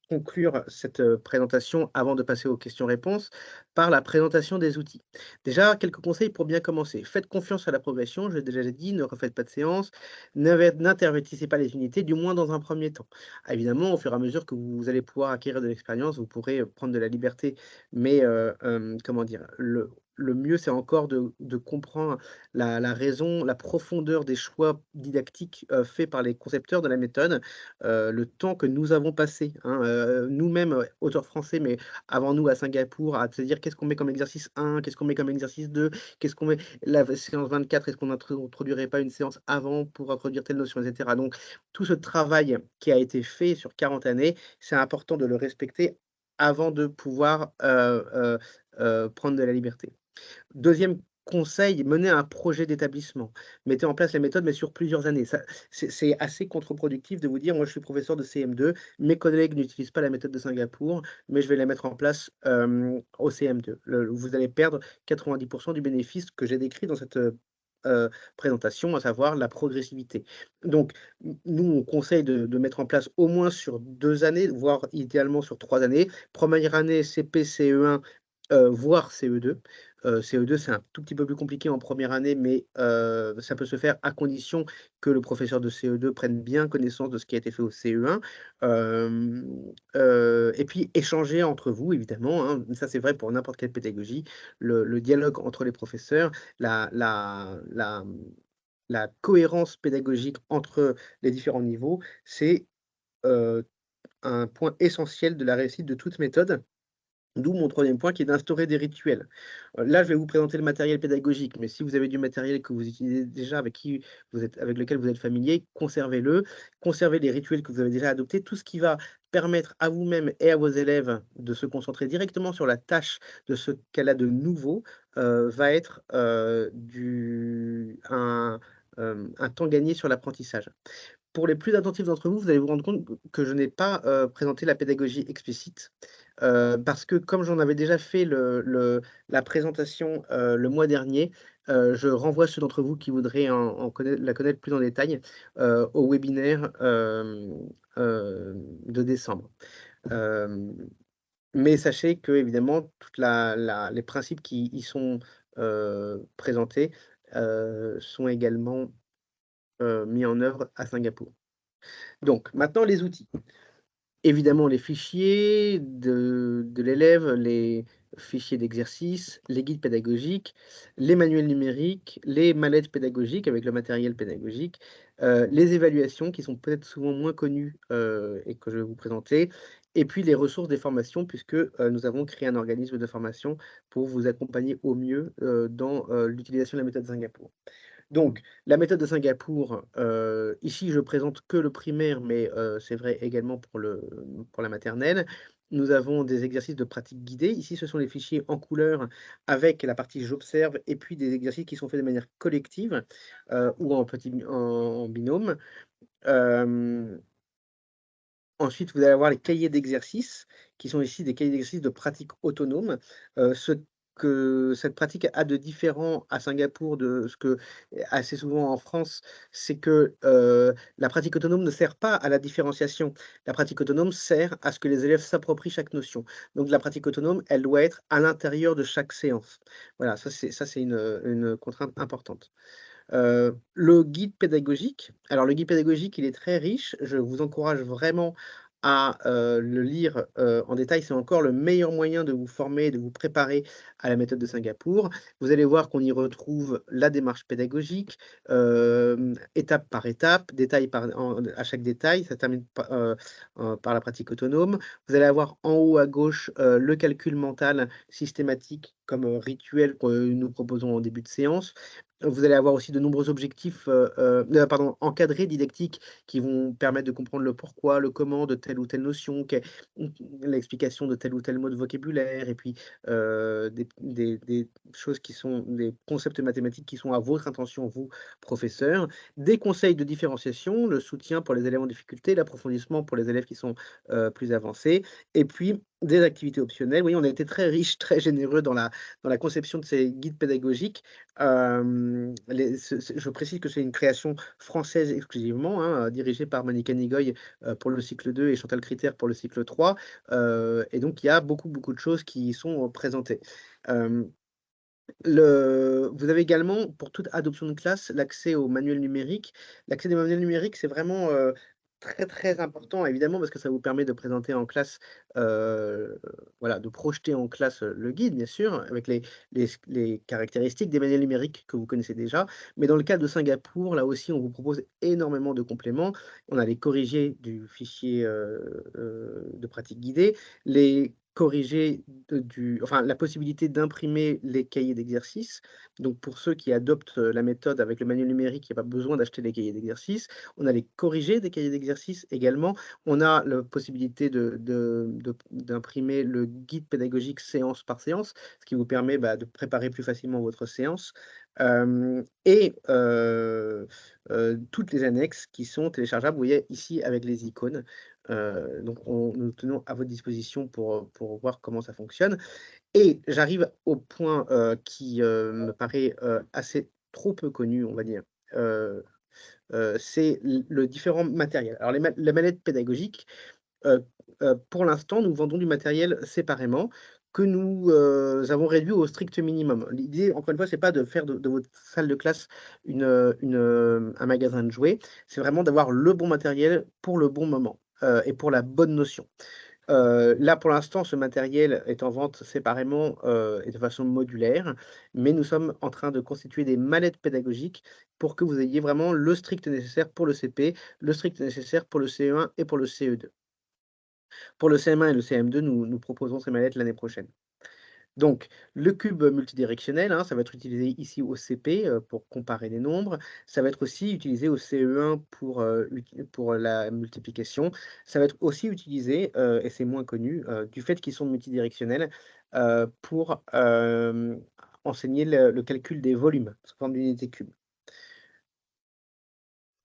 conclure cette, présentation avant de passer aux questions-réponses par la présentation des outils. Déjà, quelques conseils pour bien commencer. Faites confiance à la progression, je l'ai déjà dit, ne refaites pas de séance, n'intervertissez pas les unités, du moins dans un premier temps. Ah, évidemment, au fur et à mesure que vous allez pouvoir acquérir de l'expérience, vous pourrez, prendre de la liberté, mais, comment dire? Le mieux, c'est encore de comprendre la raison, la profondeur des choix didactiques, faits par les concepteurs de la méthode, le temps que nous avons passé, hein, nous-mêmes, auteurs français, mais avant nous à Singapour, à se dire: «Qu'est-ce qu'on met comme exercice 1? Qu'est-ce qu'on met comme exercice 2? Qu'est-ce qu'on met la séance 24, est-ce qu'on introduirait pas une séance avant pour introduire telle notion?» et cetera. Donc tout ce travail qui a été fait sur 40 années, c'est important de le respecter avant de pouvoir, prendre de la liberté. Deuxième conseil, menez un projet d'établissement. Mettez en place la méthode, mais sur plusieurs années. Ça, c'est assez contre-productif de vous dire: «Moi, je suis professeur de CM2, mes collègues n'utilisent pas la méthode de Singapour, mais je vais la mettre en place, au CM2». Vous allez perdre 90 du bénéfice que j'ai décrit dans cette, présentation, à savoir la progressivité. Donc nous, on conseille de mettre en place au moins sur 2 années, voire idéalement sur 3 années. Première année CP, CE1, voire CE2. CE2, c'est un tout petit peu plus compliqué en première année, mais ça peut se faire à condition que le professeur de CE2 prenne bien connaissance de ce qui a été fait au CE1. Et puis échanger entre vous évidemment, hein, ça c'est vrai pour n'importe quelle pédagogie. Le dialogue entre les professeurs, la cohérence pédagogique entre les différents niveaux, c'est, heu, un point essentiel de la réussite de toute méthode. D'où mon troisième point qui est d'instaurer des rituels. Là, je vais vous présenter le matériel pédagogique, mais si vous avez du matériel que vous utilisez déjà, avec lequel vous êtes familier, conservez-le. Conservez les rituels que vous avez déjà adoptés. Tout ce qui va permettre à vous-même et à vos élèves de se concentrer directement sur la tâche de ce qu'elle a de nouveau, va être, un temps gagné sur l'apprentissage. Pour les plus attentifs d'entre vous, vous allez vous rendre compte que je n'ai pas, présenté la pédagogie explicite, parce que comme j'en avais déjà fait la présentation, le mois dernier, je renvoie ceux d'entre vous qui voudraient la connaître plus en détail, au webinaire, de décembre. Hem, mais sachez qu'évidemment, toute les principes qui y sont, présentés, sont également, mis en œuvre à Singapour. Donc maintenant les outils. Évidemment les fichiers de l'élève, les fichiers d'exercice, les guides pédagogiques, les manuels numériques, les mallettes pédagogiques avec le matériel pédagogique, les évaluations qui sont peut-être souvent moins connues, et que je vais vous présenter, et puis les ressources des formations puisque, nous avons créé un organisme de formation pour vous accompagner au mieux, dans, l'utilisation de la méthode Singapour. Donc, la méthode de Singapour, ici je présente que le primaire, mais c'est vrai également pour la maternelle. Nous avons des exercices de pratique guidée. Ici, ce sont les fichiers en couleur avec la partie «J'observe» et puis des exercices qui sont faits de manière collective, ou en binôme. Hem Ensuite, vous allez avoir les cahiers d'exercices, qui sont ici des cahiers d'exercices de pratique autonome. Ce que cette pratique a de différent à Singapour de ce que assez souvent en France, c'est que, la pratique autonome ne sert pas à la différenciation. La pratique autonome sert à ce que les élèves s'approprient chaque notion. Donc la pratique autonome, elle doit être à l'intérieur de chaque séance. Voilà, ça c'est une contrainte importante. Le guide pédagogique, alors le guide pédagogique, il est très riche. Je vous encourage vraiment à, le lire, en détail. C'est encore le meilleur moyen de vous former, de vous préparer à la méthode de Singapour. Vous allez voir qu'on y retrouve la démarche pédagogique, étape par étape, détail à chaque détail. Ça termine par la pratique autonome. Vous allez avoir en haut à gauche, le calcul mental systématique comme, rituel que nous proposons en début de séance. Vous allez avoir aussi de nombreux objectifs, pardon, encadrés, didactiques, qui vont permettre de comprendre le pourquoi, le comment de telle ou telle notion, mmh, l'explication de tel ou tel mot de vocabulaire et puis, des choses qui sont des concepts mathématiques qui sont à votre intention, vous, professeur. Des conseils de différenciation, le soutien pour les élèves en difficulté, l'approfondissement pour les élèves qui sont, plus avancés et puis des activités optionnelles. Oui, on a été très riche, très généreux dans la conception de ces guides pédagogiques. Les ce je précise que c'est une création française exclusivement, hein, dirigée par Monica Nigoy, pour le cycle 2 et Chantal Critter pour le cycle 3, et donc il y a beaucoup, beaucoup de choses qui y sont, présentées. Hem Vous avez également, pour toute adoption de classe, l'accès aux manuels numériques. L'accès des manuels numériques, c'est vraiment, très, très important évidemment parce que ça vous permet de présenter en classe, heu, voilà, de projeter en classe, le guide bien sûr, avec les caractéristiques des manuels numériques que vous connaissez déjà. Mais dans le cas de Singapour, là aussi, on vous propose énormément de compléments. On a les corrigés du fichier, de pratique guidée, les corrigés la possibilité d'imprimer les cahiers d'exercices. Donc pour ceux qui adoptent, la méthode avec le manuel numérique, il y a pas besoin d'acheter les cahiers d'exercices. On a les corrigés des cahiers d'exercices également. On a la possibilité d'imprimer le guide pédagogique séance par séance, ce qui vous permet, bah, de préparer plus facilement votre séance. Toutes les annexes qui sont téléchargeables, vous voyez ici avec les icônes. Donc nous tenons à votre disposition pour voir comment ça fonctionne et j'arrive au point, qui, me paraît, assez trop peu connu, on va dire. Heu c'est le différent matériel. Alors les mallettes pédagogiques, heu pour l'instant, nous vendons du matériel séparément que nous, avons réduit au strict minimum. L'idée, encore une fois, c'est pas de faire de votre salle de classe un magasin de jouets. C'est vraiment d'avoir le bon matériel pour le bon moment, et pour la bonne notion. Là, pour l'instant, ce matériel est en vente séparément, et de façon modulaire, mais nous sommes en train de constituer des mallettes pédagogiques pour que vous ayez vraiment le strict nécessaire pour le CP, le strict nécessaire pour le CE1 et pour le CE2. Pour le CM1 et le CM2, nous proposons ces mallettes l'année prochaine. Donc, le cube multidirectionnel, hein, ça va être utilisé ici au CP, pour comparer les nombres. Ça va être aussi utilisé au CE1 pour la multiplication. Ça va être aussi utilisé, et c'est moins connu, du fait qu'ils sont multidirectionnels, pour, enseigner le calcul des volumes sous forme d'unités cubes.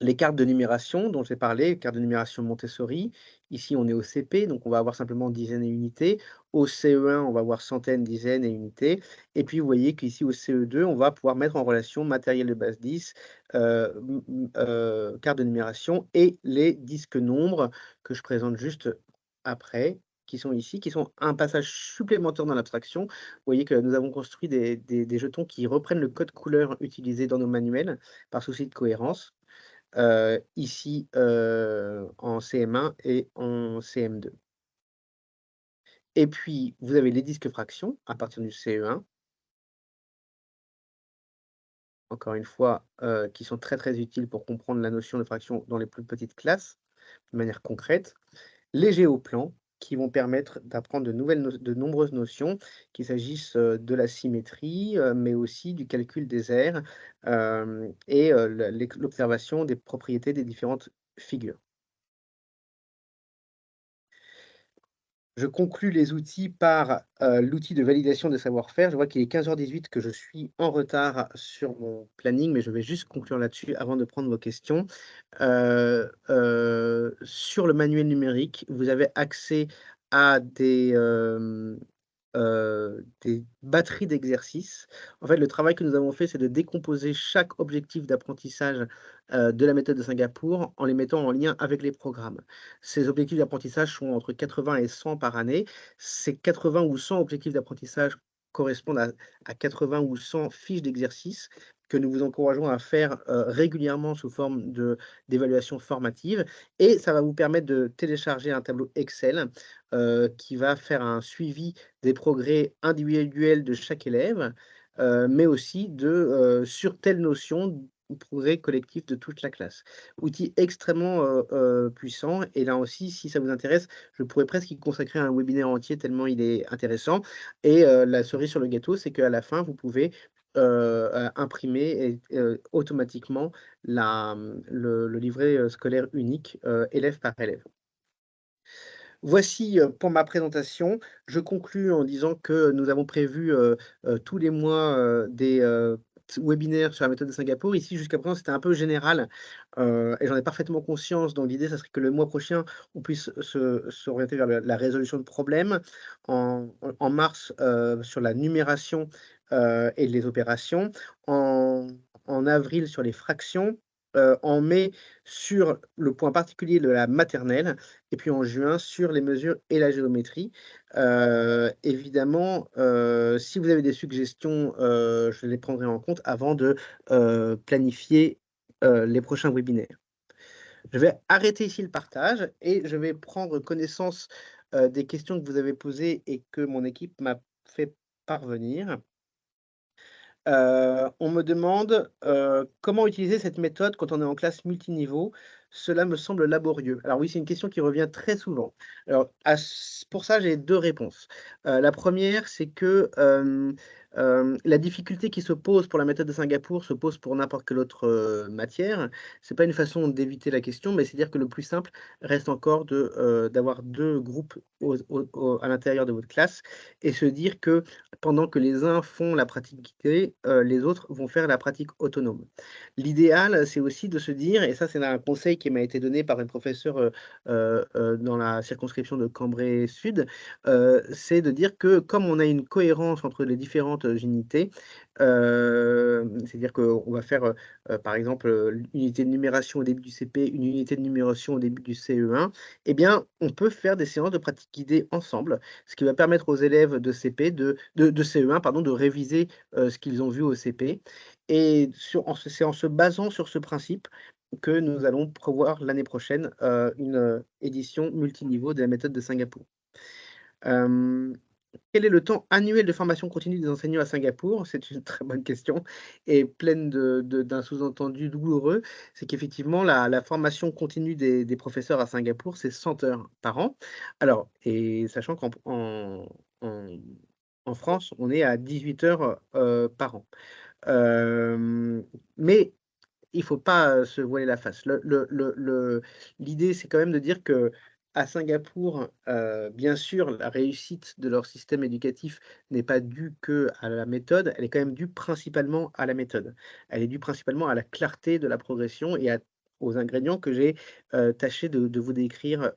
Les cartes de numération dont j'ai parlé, cartes de numération Montessori, ici on est au CP, donc on va avoir simplement dizaines et unités. Au CE1, on va avoir centaines, dizaines et unités. Et puis vous voyez qu'ici au CE2, on va pouvoir mettre en relation matériel de base 10, carte de numération et les disques nombres que je présente juste après, qui sont ici, qui sont un passage supplémentaire dans l'abstraction. Vous voyez que nous avons construit des jetons qui reprennent le code couleur utilisé dans nos manuels par souci de cohérence. Ici, en CM1 et en CM2. Et puis, vous avez les disques fractions à partir du CE1, encore une fois, qui sont très, très utiles pour comprendre la notion de fraction dans les plus petites classes, de manière concrète. Les géoplans qui vont permettre d'apprendre de nombreuses notions, qu'il s'agisse, de la symétrie, mais aussi du calcul des aires, et l'observation des propriétés des différentes figures. Je conclus les outils par, l'outil de validation de savoir-faire. Je vois qu'il est 15h18, que je suis en retard sur mon planning, mais je vais juste conclure là-dessus avant de prendre vos questions. Sur le manuel numérique, vous avez accès à des batteries d'exercices. En fait, le travail que nous avons fait, c'est de décomposer chaque objectif d'apprentissage, de la méthode de Singapour en les mettant en lien avec les programmes. Ces objectifs d'apprentissage sont entre 80 et 100 par année. Ces 80 ou 100 objectifs d'apprentissage correspondent à 80 ou 100 fiches d'exercices que nous vous encourageons à faire, régulièrement sous forme d'évaluation formative et ça va vous permettre de télécharger un tableau Excel, qui va faire un suivi des progrès individuels de chaque élève, mais aussi sur telle notion, progrès collectif de toute la classe. Outil extrêmement, puissant et là aussi, si ça vous intéresse, je pourrais presque y consacrer un webinaire entier tellement il est intéressant et la cerise sur le gâteau, c'est qu'à la fin, vous pouvez, imprimer et automatiquement le livret, scolaire unique, élève par élève. Voici, pour ma présentation. Je conclus en disant que nous avons prévu, tous les mois, des, webinaires sur la méthode de Singapour. Ici, jusqu'à présent, c'était un peu général, et j'en ai parfaitement conscience. Donc l'idée, ça serait que le mois prochain, on puisse s'orienter vers la résolution de problèmes. En mars, sur la numération, et les opérations. En en avril, sur les fractions. En mai, sur le point particulier de la maternelle. Et puis en juin, sur les mesures et la géométrie. Évidemment, si vous avez des suggestions, je les prendrai en compte avant de, planifier, les prochains webinaires. Je vais arrêter ici le partage et je vais prendre connaissance, des questions que vous avez posées et que mon équipe m'a fait parvenir. On me demande, comment utiliser cette méthode quand on est en classe multiniveau? Cela me semble laborieux. Alors oui, c'est une question qui revient très souvent. Alors pour ça, j'ai 2 réponses. La première, c'est que, la difficulté qui se pose pour la méthode de Singapour se pose pour n'importe quelle autre, matière. C'est pas une façon d'éviter la question, mais c'est dire que le plus simple reste encore d'avoir 2 groupes à l'intérieur de votre classe et se dire que pendant que les uns font la pratique guidée, les autres vont faire la pratique autonome. L'idéal, c'est aussi de se dire, et ça c'est un conseil qui m'a été donné par une professeure, dans la circonscription de Cambrai Sud, c'est de dire que comme on a une cohérence entre les différentes, unités, c'est-à-dire qu'on va faire, par exemple, une unité de numération au début du CP, une unité de numération au début du CE1, eh bien, on peut faire des séances de pratique guidée ensemble, ce qui va permettre aux élèves de CP de CE1 pardon, de réviser, ce qu'ils ont vu au CP et c'est en se basant sur ce principe que nous allons prévoir l'année prochaine, une, édition multiniveau de la méthode de Singapour. Hem, Quel est le temps annuel de formation continue des enseignants à Singapour? C'est une très bonne question et pleine d'un sous-entendu douloureux. C'est qu'effectivement la formation continue des professeurs à Singapour, c'est 100 heures par an. Alors et sachant en en France, on est à 18 heures, par an. Mais il faut pas, se voiler la face. L'idée, c'est quand même de dire qu'à Singapour, bien sûr, la réussite de leur système éducatif n'est pas due qu'à la méthode, elle est quand même due principalement à la méthode. Elle est due principalement à la clarté de la progression et aux ingrédients que j'ai, tâché de vous décrire,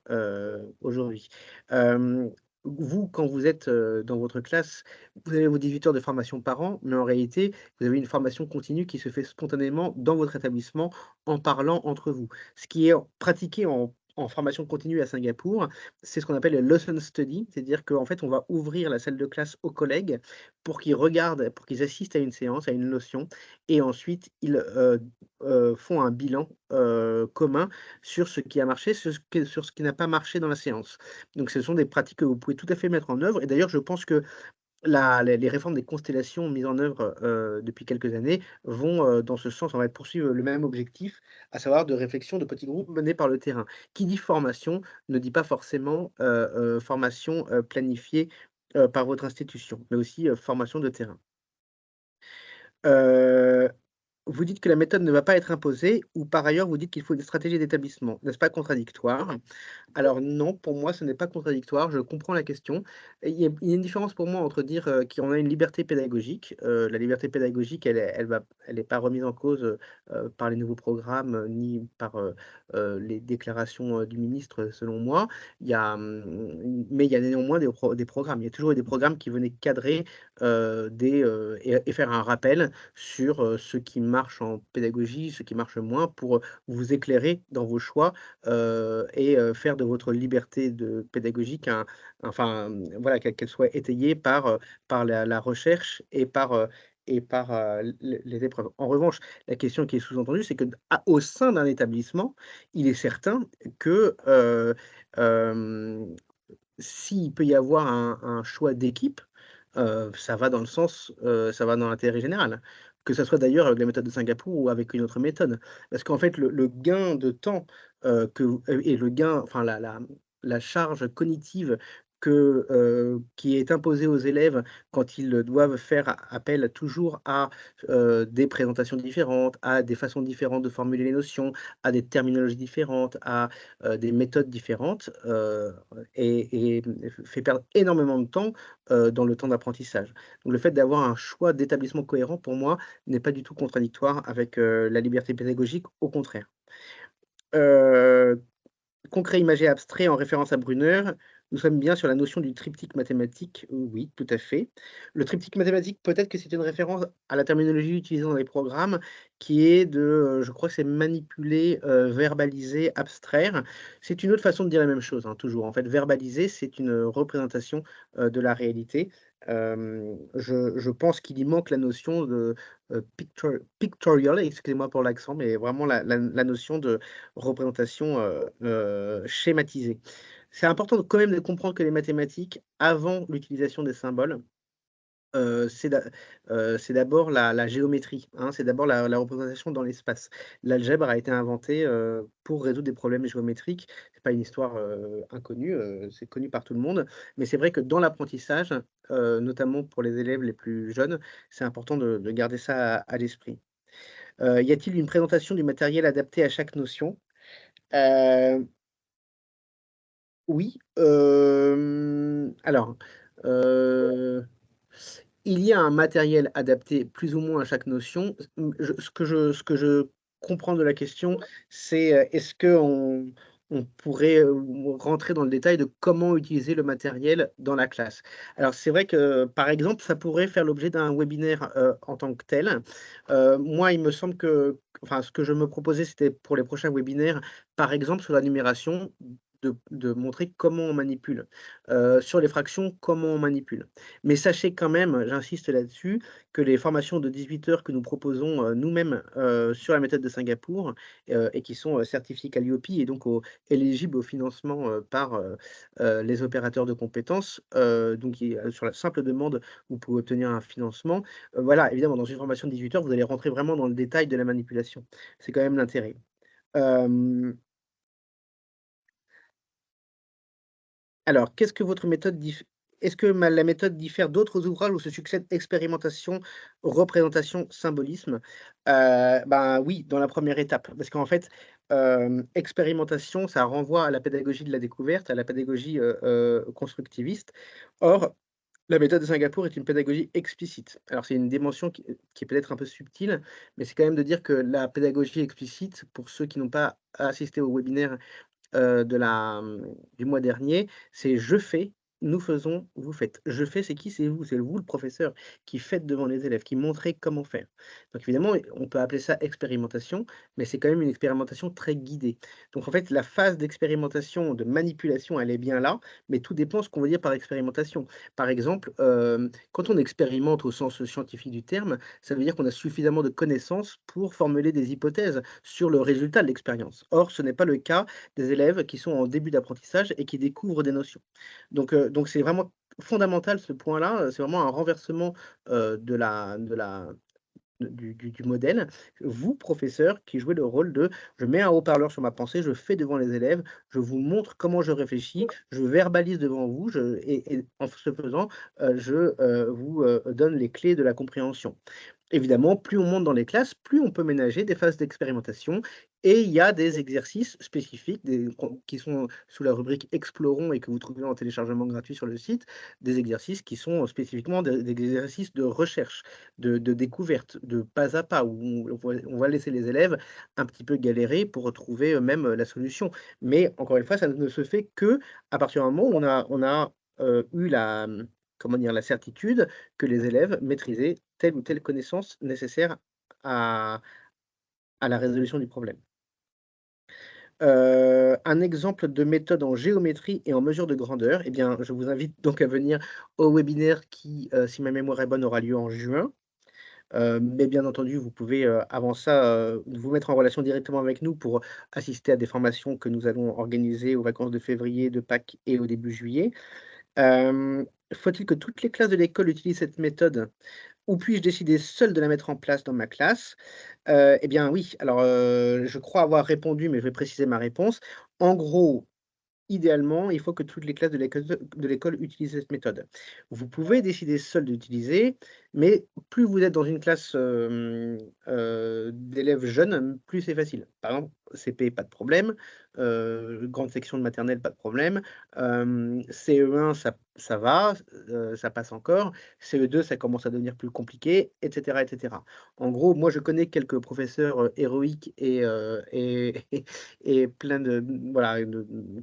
aujourd'hui. Hem, Vous, quand vous êtes, dans votre classe, vous avez vos 18 heures de formation par an, mais en réalité, vous avez une formation continue qui se fait spontanément dans votre établissement en parlant entre vous. Ce qui est pratiqué en formation continue à Singapour, c'est ce qu'on appelle le lesson study, c'est-à-dire qu'en fait, on va ouvrir la salle de classe aux collègues pour qu'ils regardent, pour qu'ils assistent à une séance, à une notion et ensuite ils, font un bilan, commun sur ce qui a marché, sur ce qui n'a pas marché dans la séance. Donc ce sont des pratiques que vous pouvez tout à fait mettre en œuvre et d'ailleurs je pense que les réformes des constellations mises en œuvre, depuis quelques années vont, dans ce sens. On va poursuivre le même objectif, à savoir de réflexion de petits groupes menés par le terrain. Qui dit formation ne dit pas forcément, formation, planifiée, par votre institution, mais aussi, formation de terrain. Heu Vous dites que la méthode ne va pas être imposée ou par ailleurs vous dites qu'il faut une stratégie d'établissement. N'est-ce pas contradictoire? Alors non, pour moi, ce n'est pas contradictoire, je comprends la question. Et il y a une différence pour moi entre dire, qu'on a une liberté pédagogique. La liberté pédagogique, elle est pas remise en cause, par les nouveaux programmes, ni par, les déclarations, du ministre, selon moi. Mais il y a néanmoins des programmes. Il y a toujours eu des programmes qui venaient cadrer, et faire un rappel sur, ce qui marche en pédagogie, ce qui marche moins pour, vous éclairer dans vos choix, et faire de votre liberté pédagogique voilà, qu'elle soit étayée par la recherche et par, les épreuves. En revanche, la question qui est sous-entendue, c'est que au sein d'un établissement, il est certain que, hem, s'il peut y avoir un choix d'équipe, ça va dans le sens, ça va dans l'intérêt général. Que ça soit d'ailleurs avec la méthode de Singapour ou avec une autre méthode. Parce qu'en fait, le gain de temps, et le gain enfin la charge cognitive qui est imposée aux élèves quand ils doivent faire appel toujours à, des présentations différentes, à des façons différentes de formuler les notions, à des terminologies différentes, à, des méthodes différentes, et fait perdre énormément de temps, dans le temps d'apprentissage. Donc le fait d'avoir un choix d'établissement cohérent, pour moi, n'est pas du tout contradictoire avec, la liberté pédagogique, au contraire. Heu Concret, imagé, abstrait en référence à Brunner, nous sommes bien sur la notion du triptyque mathématique, oui, tout à fait. Le triptyque mathématique, peut-être que c'est une référence à la terminologie utilisée dans les programmes qui est de, je crois que c'est manipuler, verbaliser, abstraire. C'est une autre façon de dire la même chose, hein, toujours. En fait, verbaliser, c'est une, représentation, de la réalité. Je pense qu'il y manque la notion de, pictorial, excusez-moi pour l'accent, mais vraiment la notion de représentation, schématisée. C'est important quand même de comprendre que les mathématiques, avant l'utilisation des symboles, c'est c'est d'abord la géométrie, hein, c'est d'abord la représentation dans l'espace. L'algèbre a été inventée, pour résoudre des problèmes géométriques. C'est pas une histoire, inconnue, c'est connu par tout le monde. Mais c'est vrai que dans l'apprentissage, notamment pour les élèves les plus jeunes, c'est important de garder ça à l'esprit. Y a-t-il une présentation du matériel adapté à chaque notion? Heu Oui, alors, heu, il y a un matériel adapté plus ou moins à chaque notion. Ce que je comprends de la question, c'est, est-ce qu'on pourrait, rentrer dans le détail de comment utiliser le matériel dans la classe? Alors c'est vrai que, par exemple, ça pourrait faire l'objet d'un webinaire, en tant que tel. Moi, il me semble que enfin, ce que je me proposais, c'était pour les prochains webinaires, par exemple, sur la numération, de montrer comment on manipule. Sur les fractions, comment on manipule. Mais sachez quand même, j'insiste là-dessus, que les formations de 18 heures que nous proposons, nous-mêmes, sur la méthode de Singapour, et qui sont, certifiées Calliope et donc éligibles au financement, par, les opérateurs de compétences, donc sur la simple demande, vous pouvez obtenir un financement. Voilà, évidemment, dans une formation de 18 heures, vous allez rentrer vraiment dans le détail de la manipulation. C'est quand même l'intérêt. Hem Alors, qu'est-ce que votre méthode dif est-ce que ma la méthode diffère d'autres ouvrages où se succèdent expérimentation, représentation, symbolisme? Ben, oui, dans la première étape, parce qu'en fait, expérimentation, ça renvoie à la pédagogie de la découverte, à la pédagogie, constructiviste. Or, la méthode de Singapour est une pédagogie explicite. Alors, c'est une dimension qui est peut-être un peu subtile, mais c'est quand même de dire que la pédagogie explicite, pour ceux qui n'ont pas assisté au webinaire du mois dernier, c'est: «Je fais, nous faisons, vous faites». Je fais, c'est qui? C'est vous le professeur qui faites devant les élèves, qui montrez comment faire. Donc évidemment, on peut appeler ça expérimentation, mais c'est quand même une expérimentation très guidée. Donc en fait, la phase d'expérimentation, de manipulation, elle est bien là, mais tout dépend ce qu'on veut dire par expérimentation. Par exemple, quand on expérimente au sens scientifique du terme, ça veut dire qu'on a suffisamment de connaissances pour formuler des hypothèses sur le résultat de l'expérience. Or, ce n'est pas le cas des élèves qui sont en début d'apprentissage et qui découvrent des notions. Donc c'est vraiment fondamental ce point-là, c'est vraiment un renversement, du modèle. Vous, professeur, qui jouez le rôle de: «Je mets un haut-parleur sur ma pensée, je fais devant les élèves, je vous montre comment je réfléchis, je verbalise devant vous, et en ce faisant, je, vous, donne les clés de la compréhension». Évidemment, plus on monte dans les classes, plus on peut ménager des phases d'expérimentation et il y a des exercices spécifiques qui sont sous la rubrique «Explorons» et que vous trouvez en téléchargement gratuit sur le site, des exercices qui sont spécifiquement des exercices de recherche, de découverte, de pas à pas, où on va laisser les élèves un petit peu galérer pour retrouver eux-mêmes la solution. Mais encore une fois, ça ne se fait que à partir du moment où on a, eu comment dire? La certitude que les élèves maîtrisaient telle ou telle connaissance nécessaire à la résolution du problème. Un exemple de méthode en géométrie et en mesure de grandeur, eh bien, je vous invite donc à venir au webinaire qui, si ma mémoire est bonne, aura lieu en juin. Mais bien entendu, vous pouvez, avant ça, vous mettre en relation directement avec nous pour assister à des formations que nous allons organiser aux vacances de février, de Pâques et au début juillet. Faut-il que toutes les classes de l'école utilisent cette méthode? Ou puis-je décider seul de la mettre en place dans ma classe? Eh bien oui, alors, je crois avoir répondu, mais je vais préciser ma réponse. En gros, idéalement, il faut que toutes les classes de l'école utilisent cette méthode. Vous pouvez décider seul d'utiliser, mais plus vous êtes dans une classe, d'élèves jeunes, plus c'est facile. Par exemple, CP, pas de problème, grande section de maternelle, pas de problème, CE1, ça va, ça passe encore, CE2, ça commence à devenir plus compliqué, et cetera, et cetera. En gros, moi, je connais quelques professeurs, héroïques et plein de voilà,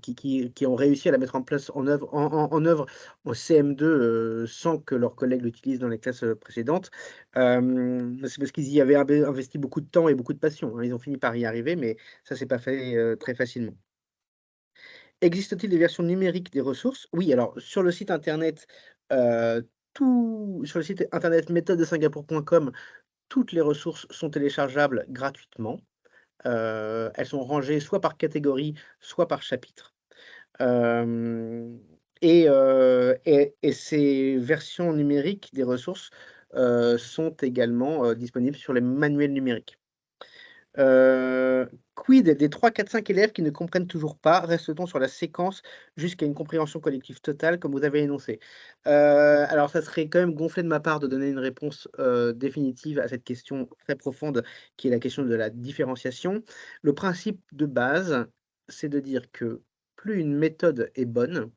qui ont réussi à la mettre en place en œuvre en CM2, sans que leurs collègues l'utilisent dans les classes, précédentes. C'est parce qu'ils y avaient investi beaucoup de temps et beaucoup de passion, hein. Ils ont fini par y arriver, mais ça s'est pas fait, très facilement. Existe-t-il des versions numériques des ressources? Oui, alors sur le site internet, tout sur le site internet méthodedesingapour.com, toutes les ressources sont téléchargeables gratuitement. Elles sont rangées soit par catégorie, soit par chapitre. Hem et ces versions numériques des ressources, sont également, disponibles sur les manuels numériques. Quid des 3, 4, 5 élèves qui ne comprennent toujours pas? Reste-t-on sur la séquence jusqu'à une compréhension collective totale comme vous avez énoncé? Alors ça serait quand même gonflé de ma part de donner une réponse, définitive à cette question très profonde qui est la question de la différenciation. Le principe de base, c'est de dire que plus une méthode est bonne,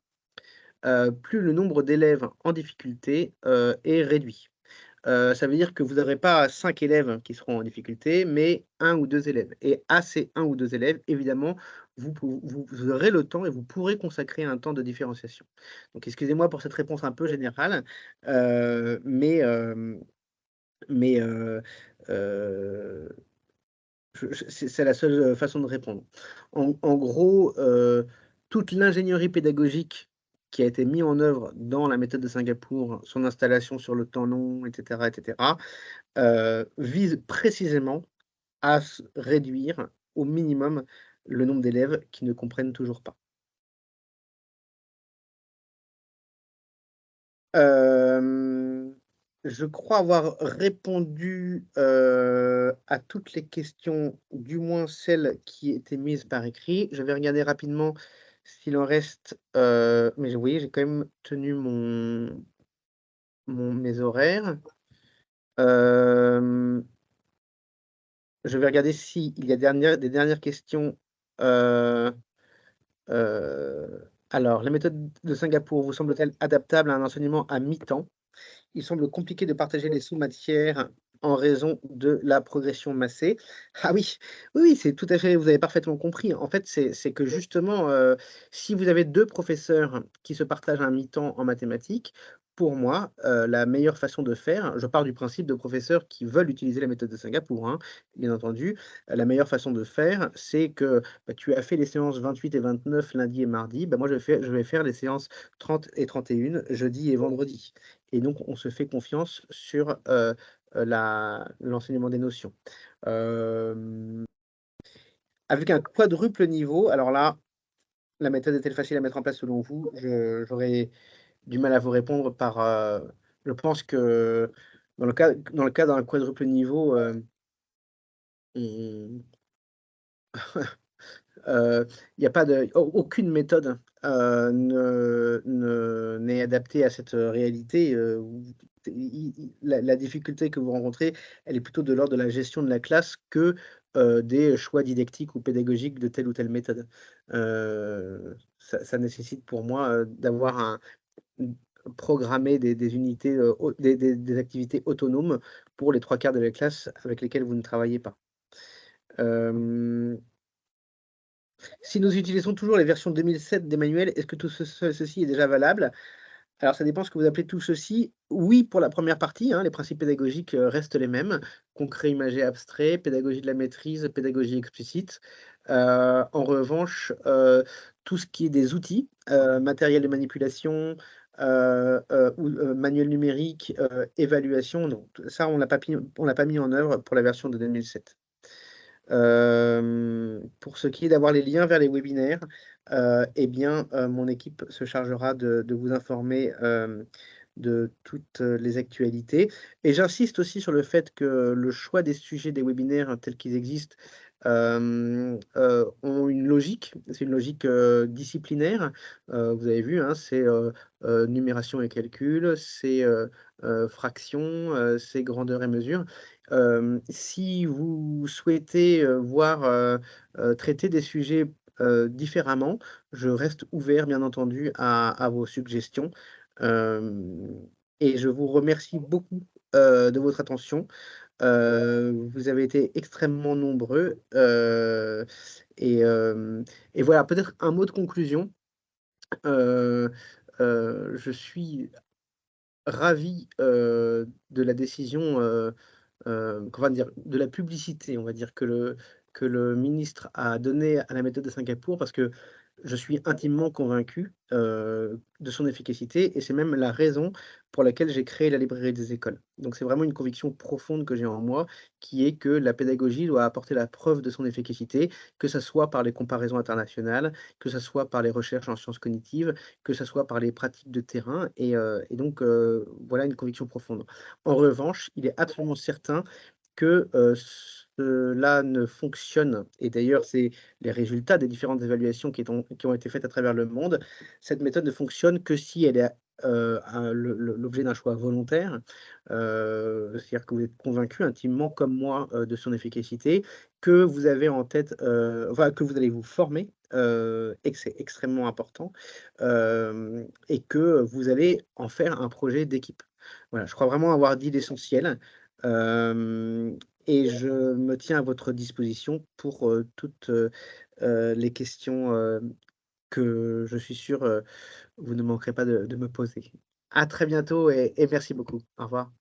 plus le nombre d'élèves en difficulté, est réduit. Ça veut dire que vous n'aurez pas 5 élèves qui seront en difficulté, mais un ou 2 élèves et à ces 1 ou 2 élèves, évidemment, vous aurez le temps et vous pourrez consacrer un temps de différenciation. Donc excusez-moi pour cette réponse un peu générale, mais mais heu, c'est la seule, façon de répondre. En gros, toute l'ingénierie pédagogique qui a été mis en œuvre dans la méthode de Singapour, son installation sur le temps long et cetera, vise précisément à réduire au minimum le nombre d'élèves qui ne comprennent toujours pas. Hem, je crois avoir répondu, à toutes les questions, du moins celles qui étaient mises par écrit. Je vais regarder rapidement s'il en reste, mais oui, j'ai quand même tenu mes horaires. Hem Je vais regarder s'il y a des dernières questions, heu alors, la méthode de Singapour vous semble-t-elle adaptable à un enseignement à mi-temps? Il semble compliqué de partager les sous-matières en raison de la progression massée. Ah oui, oui, oui, c'est tout à fait vous avez parfaitement compris. En fait, c'est que justement, si vous avez 2 professeurs qui se partagent un mi-temps en mathématiques, pour moi, la meilleure façon de faire je pars du principe de professeurs qui veulent utiliser la méthode de Singapour, hein, bien entendu. La meilleure façon de faire, c'est que, bah, tu as fait les séances 28 et 29 lundi et mardi, bah, moi je vais faire les séances 30 et 31 jeudi et vendredi. Et donc on se fait confiance sur, l'enseignement des notions. Hem, avec un quadruple niveau, alors là, la méthode est-elle facile à mettre en place selon vous? J'aurais du mal à vous répondre je pense que dans le cas d'un quadruple niveau, on il y a pas de aucune méthode, n'est adaptée à cette, réalité, où la difficulté que vous rencontrez, elle est plutôt de l'ordre de la gestion de la classe que, des choix didactiques ou pédagogiques de telle ou telle méthode. Ça nécessite pour moi, d'avoir mmh, programmé des unités, au des activités autonomes pour les 3 quarts de la classe avec lesquelles vous ne travaillez pas. Hem Si nous utilisons toujours les versions 2007 des manuels, est-ce que tout ceci est déjà valable? Alors ça dépend ce que vous appelez tout ceci. Oui, pour la première partie, hein, les principes pédagogiques, restent les mêmes. Concret, imagé, abstrait, pédagogie de la maîtrise, pédagogie explicite. En revanche, tout ce qui est des outils, matériel de manipulation, ou, manuel numérique, évaluation, non, ça on l'a pas mis en œuvre pour la version de 2007. Pour ce qui est d'avoir les liens vers les webinaires, eh bien, mon équipe se chargera de vous informer, de toutes, les actualités et j'insiste aussi sur le fait que le choix des sujets des webinaires tels qu'ils existent, ont une logique. C'est une logique, disciplinaire. Vous avez vu, hein, c'est, numération et calcul, c'est, fraction, c'est grandeur et mesure. Si vous souhaitez, voir, traiter des sujets, différemment, je reste ouvert bien entendu à vos suggestions. Hem et je vous remercie beaucoup, de votre attention. Vous avez été extrêmement nombreux, et hem et voilà, peut-être un mot de conclusion. Heu je suis ravi, de la décision, comment dire? De la publicité, on va dire, que le ministre a donnée à la méthode de Singapour parce que je suis intimement convaincu, de son efficacité et c'est même la raison pour laquelle j'ai créé la librairie des écoles. Donc c'est vraiment une conviction profonde que j'ai en moi, qui est que la pédagogie doit apporter la preuve de son efficacité, que ça soit par les comparaisons internationales, que ça soit par les recherches en sciences cognitives, que ça soit par les pratiques de terrain et donc voilà une conviction profonde. En revanche, il est absolument certain que, cela ne fonctionne et d'ailleurs, c'est les résultats des différentes évaluations qui ont été faites à travers le monde. Cette méthode ne fonctionne que si elle est, un l'objet d'un choix volontaire, c'est-à-dire que vous êtes convaincu intimement comme moi, de son efficacité, que vous avez en tête, enfin que vous allez vous former, et que c'est extrêmement important, et que vous allez en faire un projet d'équipe. Voilà, je crois vraiment avoir dit l'essentiel, hem et je me tiens à votre disposition pour, toutes, les questions, que je suis sûr, vous ne manquerez pas de me poser. À très bientôt et merci beaucoup. Au revoir.